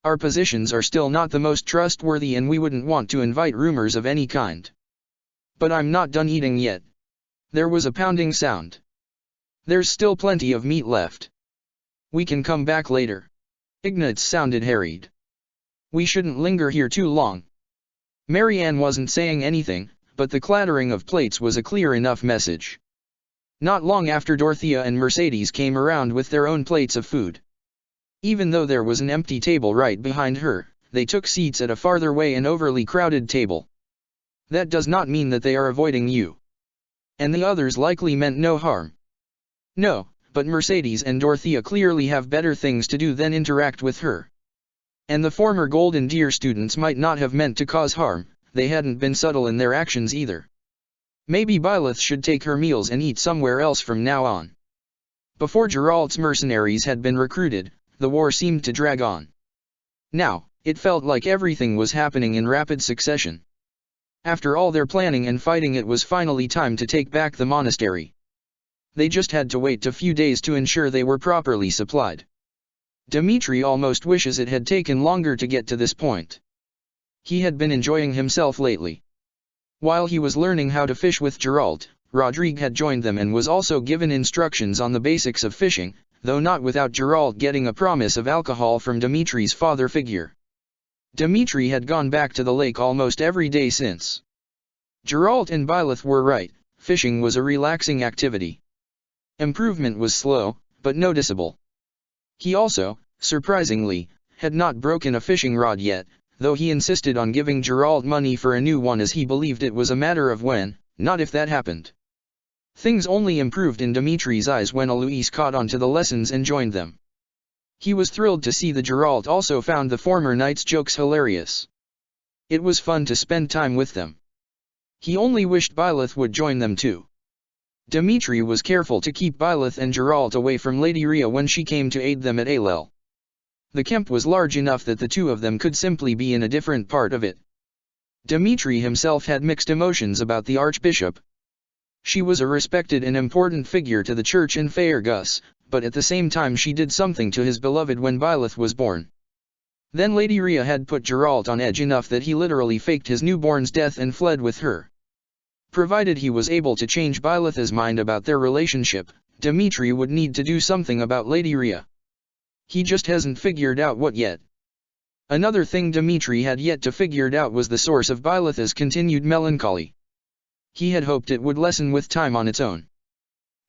Our positions are still not the most trustworthy and we wouldn't want to invite rumors of any kind. But I'm not done eating yet. There was a pounding sound. There's still plenty of meat left. We can come back later. Ignatz sounded harried. We shouldn't linger here too long. Marianne wasn't saying anything, but the clattering of plates was a clear enough message. Not long after, Dorothea and Mercedes came around with their own plates of food. Even though there was an empty table right behind her, they took seats at a farther away and overly crowded table. That does not mean that they are avoiding you. And the others likely meant no harm. No, but Mercedes and Dorothea clearly have better things to do than interact with her. And the former Golden Deer students might not have meant to cause harm, they hadn't been subtle in their actions either. Maybe Byleth should take her meals and eat somewhere else from now on. Before Geralt's mercenaries had been recruited, the war seemed to drag on. Now, it felt like everything was happening in rapid succession. After all their planning and fighting, it was finally time to take back the monastery. They just had to wait a few days to ensure they were properly supplied. Dimitri almost wishes it had taken longer to get to this point. He had been enjoying himself lately. While he was learning how to fish with Geralt, Rodrigue had joined them and was also given instructions on the basics of fishing, though not without Geralt getting a promise of alcohol from Dimitri's father figure. Dimitri had gone back to the lake almost every day since. Geralt and Byleth were right, fishing was a relaxing activity. Improvement was slow, but noticeable. He also, surprisingly, had not broken a fishing rod yet, though he insisted on giving Geralt money for a new one as he believed it was a matter of when, not if that happened. Things only improved in Dimitri's eyes when Eloise caught on to the lessons and joined them. He was thrilled to see that Geralt also found the former knight's jokes hilarious. It was fun to spend time with them. He only wished Byleth would join them too. Dimitri was careful to keep Byleth and Geralt away from Lady Rhea when she came to aid them at Ailel. The camp was large enough that the two of them could simply be in a different part of it. Dimitri himself had mixed emotions about the Archbishop. She was a respected and important figure to the church in Faerghus, but at the same time she did something to his beloved when Byleth was born. Then Lady Rhea had put Geralt on edge enough that he literally faked his newborn's death and fled with her. Provided he was able to change Byleth's mind about their relationship, Dimitri would need to do something about Lady Rhea. He just hasn't figured out what yet. Another thing Dimitri had yet to figure out was the source of Byleth's continued melancholy. He had hoped it would lessen with time on its own.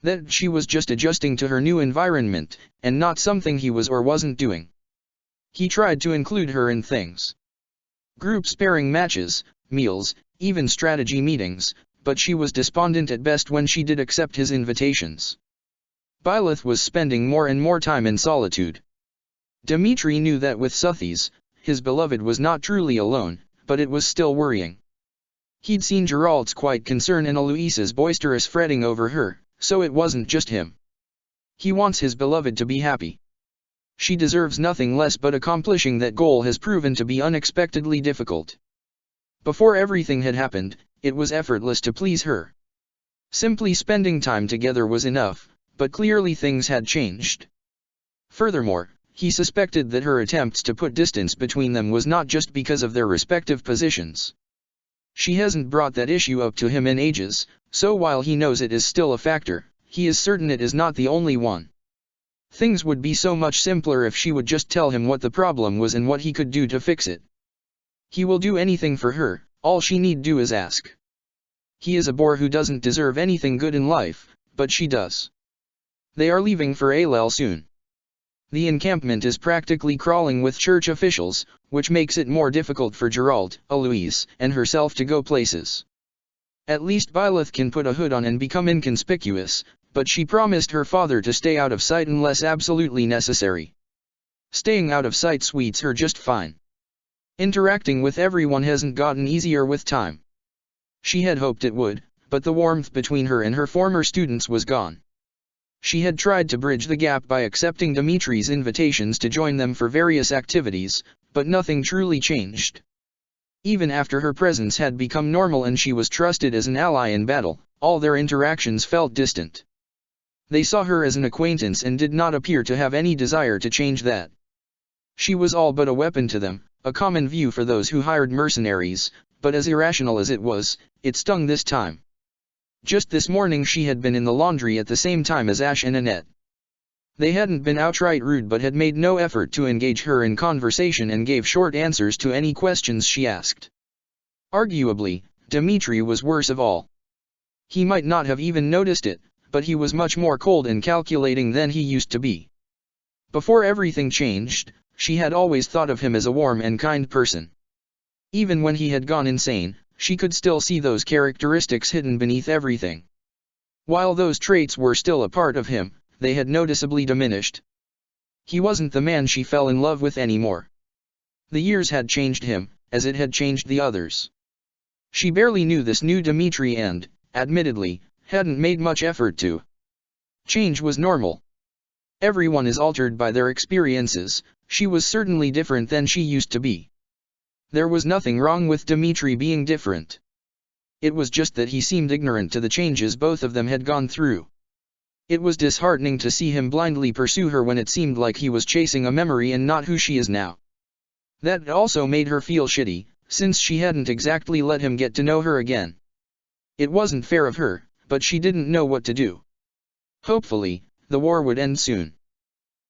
That she was just adjusting to her new environment, and not something he was or wasn't doing. He tried to include her in things. Group sparring matches, meals, even strategy meetings, but she was despondent at best when she did accept his invitations. Byleth was spending more and more time in solitude. Dimitri knew that with Suthies, his beloved was not truly alone, but it was still worrying. He'd seen Geralt's quiet concern and Eloise's boisterous fretting over her, so it wasn't just him. He wants his beloved to be happy. She deserves nothing less, but accomplishing that goal has proven to be unexpectedly difficult. Before everything had happened, it was effortless to please her. Simply spending time together was enough, but clearly things had changed. Furthermore, he suspected that her attempts to put distance between them was not just because of their respective positions. She hasn't brought that issue up to him in ages, so while he knows it is still a factor, he is certain it is not the only one. Things would be so much simpler if she would just tell him what the problem was and what he could do to fix it. He will do anything for her, all she need do is ask. He is a bore who doesn't deserve anything good in life, but she does. They are leaving for Ailel soon. The encampment is practically crawling with church officials, which makes it more difficult for Geralt, Eloise, and herself to go places. At least Byleth can put a hood on and become inconspicuous, but she promised her father to stay out of sight unless absolutely necessary. Staying out of sight suits her just fine. Interacting with everyone hasn't gotten easier with time. She had hoped it would, but the warmth between her and her former students was gone. She had tried to bridge the gap by accepting Dimitri's invitations to join them for various activities, but nothing truly changed. Even after her presence had become normal and she was trusted as an ally in battle, all their interactions felt distant. They saw her as an acquaintance and did not appear to have any desire to change that. She was all but a weapon to them, a common view for those who hired mercenaries, but as irrational as it was, it stung this time. Just this morning she had been in the laundry at the same time as Ash and Annette. They hadn't been outright rude but had made no effort to engage her in conversation and gave short answers to any questions she asked. Arguably, Dimitri was worse of all. He might not have even noticed it, but he was much more cold and calculating than he used to be. Before everything changed, she had always thought of him as a warm and kind person. Even when he had gone insane, she could still see those characteristics hidden beneath everything. While those traits were still a part of him, they had noticeably diminished. He wasn't the man she fell in love with anymore. The years had changed him, as it had changed the others. She barely knew this new Dimitri and, admittedly, hadn't made much effort to. Change was normal. Everyone is altered by their experiences. She was certainly different than she used to be. There was nothing wrong with Dimitri being different. It was just that he seemed ignorant to the changes both of them had gone through. It was disheartening to see him blindly pursue her when it seemed like he was chasing a memory and not who she is now. That also made her feel shitty, since she hadn't exactly let him get to know her again. It wasn't fair of her, but she didn't know what to do. Hopefully, the war would end soon.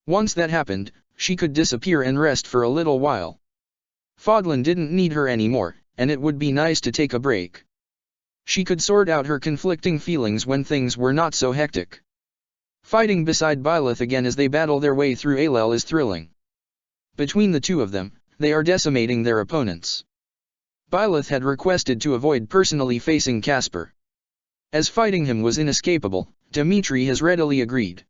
Once that happened, she could disappear and rest for a little while. Fodlan didn't need her anymore, and it would be nice to take a break. She could sort out her conflicting feelings when things were not so hectic. Fighting beside Byleth again as they battle their way through Ailel is thrilling. Between the two of them, they are decimating their opponents. Byleth had requested to avoid personally facing Caspar. As fighting him was inescapable, Dimitri has readily agreed.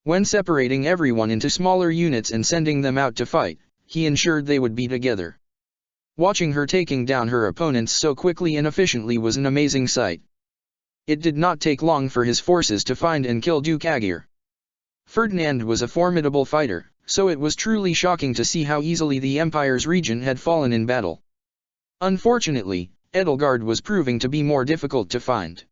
When separating everyone into smaller units and sending them out to fight, he ensured they would be together. Watching her taking down her opponents so quickly and efficiently was an amazing sight. It did not take long for his forces to find and kill Duke Agir. Ferdinand was a formidable fighter, so it was truly shocking to see how easily the Empire's regent had fallen in battle. Unfortunately, Edelgard was proving to be more difficult to find.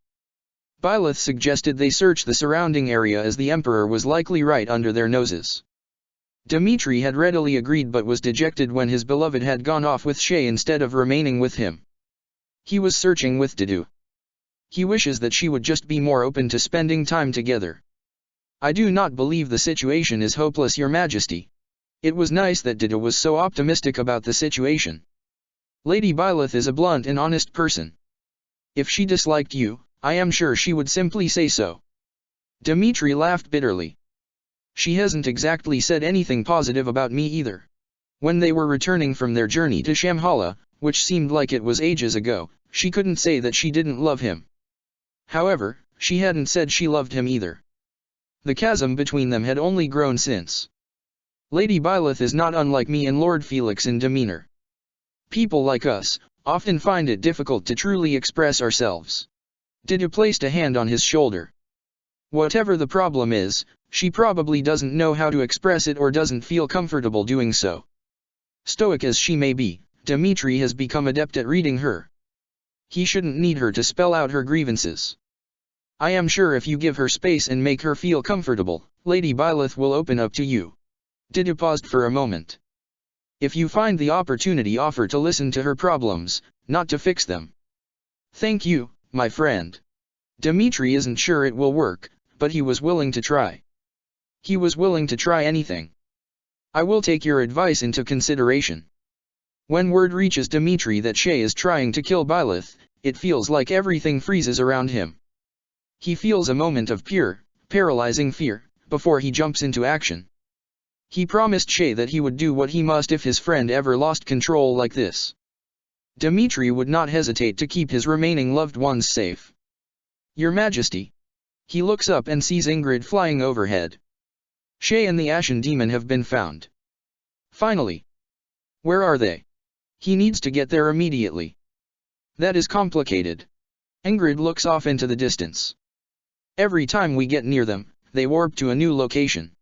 Byleth suggested they search the surrounding area as the Emperor was likely right under their noses. Dimitri had readily agreed but was dejected when his beloved had gone off with Shay instead of remaining with him. He was searching with Dido. He wishes that she would just be more open to spending time together. I do not believe the situation is hopeless, Your Majesty. It was nice that Dido was so optimistic about the situation. Lady Byleth is a blunt and honest person. If she disliked you, I am sure she would simply say so. Dimitri laughed bitterly. She hasn't exactly said anything positive about me either. When they were returning from their journey to Shambhala, which seemed like it was ages ago, she couldn't say that she didn't love him. However, she hadn't said she loved him either. The chasm between them had only grown since. Lady Byleth is not unlike me and Lord Felix in demeanor. People like us often find it difficult to truly express ourselves. Dido placed a hand on his shoulder. Whatever the problem is, she probably doesn't know how to express it or doesn't feel comfortable doing so. Stoic as she may be, Dimitri has become adept at reading her. He shouldn't need her to spell out her grievances. I am sure if you give her space and make her feel comfortable, Lady Byleth will open up to you. Dido paused for a moment. If you find the opportunity, offer to listen to her problems, not to fix them. Thank you, my friend. Dimitri isn't sure it will work, but he was willing to try. He was willing to try anything. I will take your advice into consideration. When word reaches Dimitri that Shay is trying to kill Byleth, it feels like everything freezes around him. He feels a moment of pure, paralyzing fear, before he jumps into action. He promised Shay that he would do what he must if his friend ever lost control like this. Dimitri would not hesitate to keep his remaining loved ones safe. Your Majesty. He looks up and sees Ingrid flying overhead. Shay and the Ashen Demon have been found. Finally. Where are they? He needs to get there immediately. That is complicated. Ingrid looks off into the distance. Every time we get near them, they warp to a new location.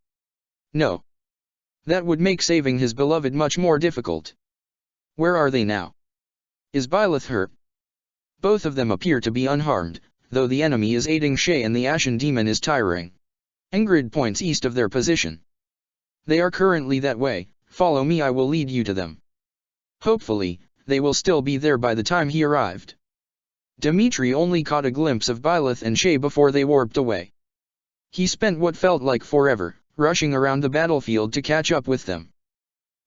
No. That would make saving his beloved much more difficult. Where are they now? Is Byleth hurt? Both of them appear to be unharmed, though the enemy is aiding Shay and the Ashen Demon is tiring. Ingrid points east of their position. They are currently that way, follow me, I will lead you to them. Hopefully, they will still be there by the time he arrived. Dimitri only caught a glimpse of Byleth and Shay before they warped away. He spent what felt like forever, rushing around the battlefield to catch up with them.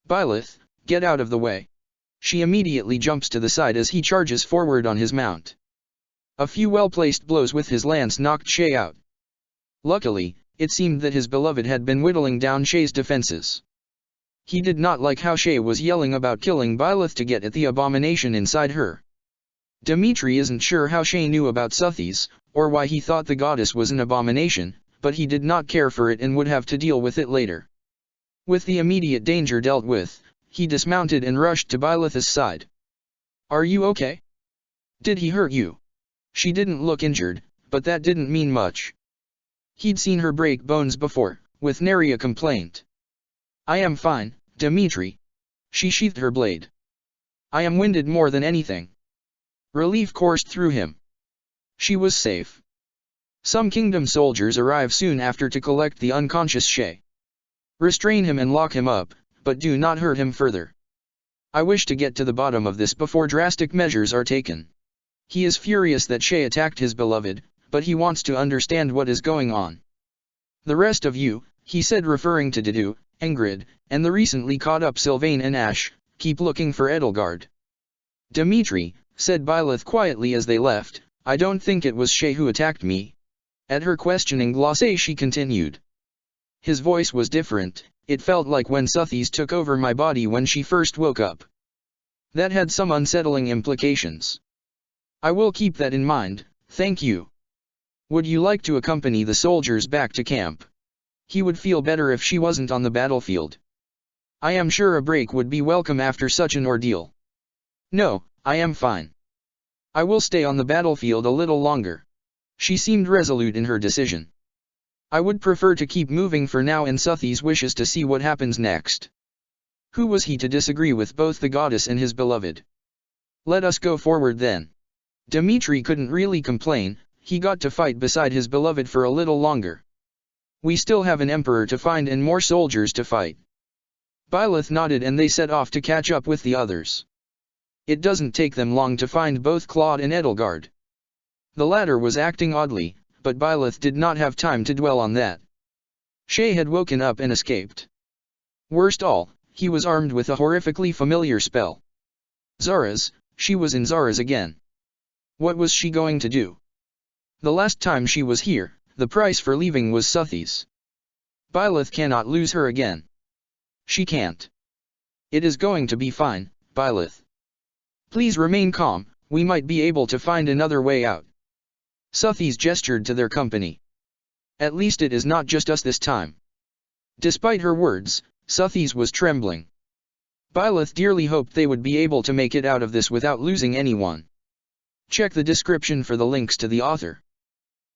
Byleth, get out of the way. She immediately jumps to the side as he charges forward on his mount. A few well-placed blows with his lance knocked Shay out. Luckily, it seemed that his beloved had been whittling down Shay's defenses. He did not like how Shay was yelling about killing Byleth to get at the abomination inside her. Dimitri isn't sure how Shay knew about Suthies, or why he thought the goddess was an abomination, but he did not care for it and would have to deal with it later. With the immediate danger dealt with, he dismounted and rushed to Byleth's side. Are you okay? Did he hurt you? She didn't look injured, but that didn't mean much. He'd seen her break bones before, with nary a complaint. I am fine, Dimitri. She sheathed her blade. I am winded more than anything. Relief coursed through him. She was safe. Some kingdom soldiers arrive soon after to collect the unconscious Shay. Restrain him and lock him up, but do not hurt him further. I wish to get to the bottom of this before drastic measures are taken. He is furious that Shay attacked his beloved, but he wants to understand what is going on. The rest of you, he said referring to Dido, Ingrid, and the recently caught up Sylvain and Ash, keep looking for Edelgard. Dimitri, said Byleth quietly as they left, I don't think it was Shay who attacked me. At her questioning glance she continued. His voice was different, It felt like when Suthies took over my body when she first woke up. That had some unsettling implications. I will keep that in mind, thank you. Would you like to accompany the soldiers back to camp? He would feel better if she wasn't on the battlefield. I am sure a break would be welcome after such an ordeal. No, I am fine. I will stay on the battlefield a little longer. She seemed resolute in her decision. I would prefer to keep moving for now, and Suthies wishes to see what happens next. Who was he to disagree with both the goddess and his beloved? Let us go forward then. Dimitri couldn't really complain, he got to fight beside his beloved for a little longer. We still have an emperor to find and more soldiers to fight. Byleth nodded and they set off to catch up with the others. It doesn't take them long to find both Claude and Edelgard. The latter was acting oddly, but Byleth did not have time to dwell on that. Shay had woken up and escaped. Worst all, he was armed with a horrifically familiar spell. Zara's, she was in Zara's again. What was she going to do? The last time she was here, the price for leaving was Suthies. Byleth cannot lose her again. She can't. It is going to be fine, Byleth. Please remain calm, we might be able to find another way out. Suthies gestured to their company. At least it is not just us this time. Despite her words, Suthies was trembling. Byleth dearly hoped they would be able to make it out of this without losing anyone. Check the description for the links to the author.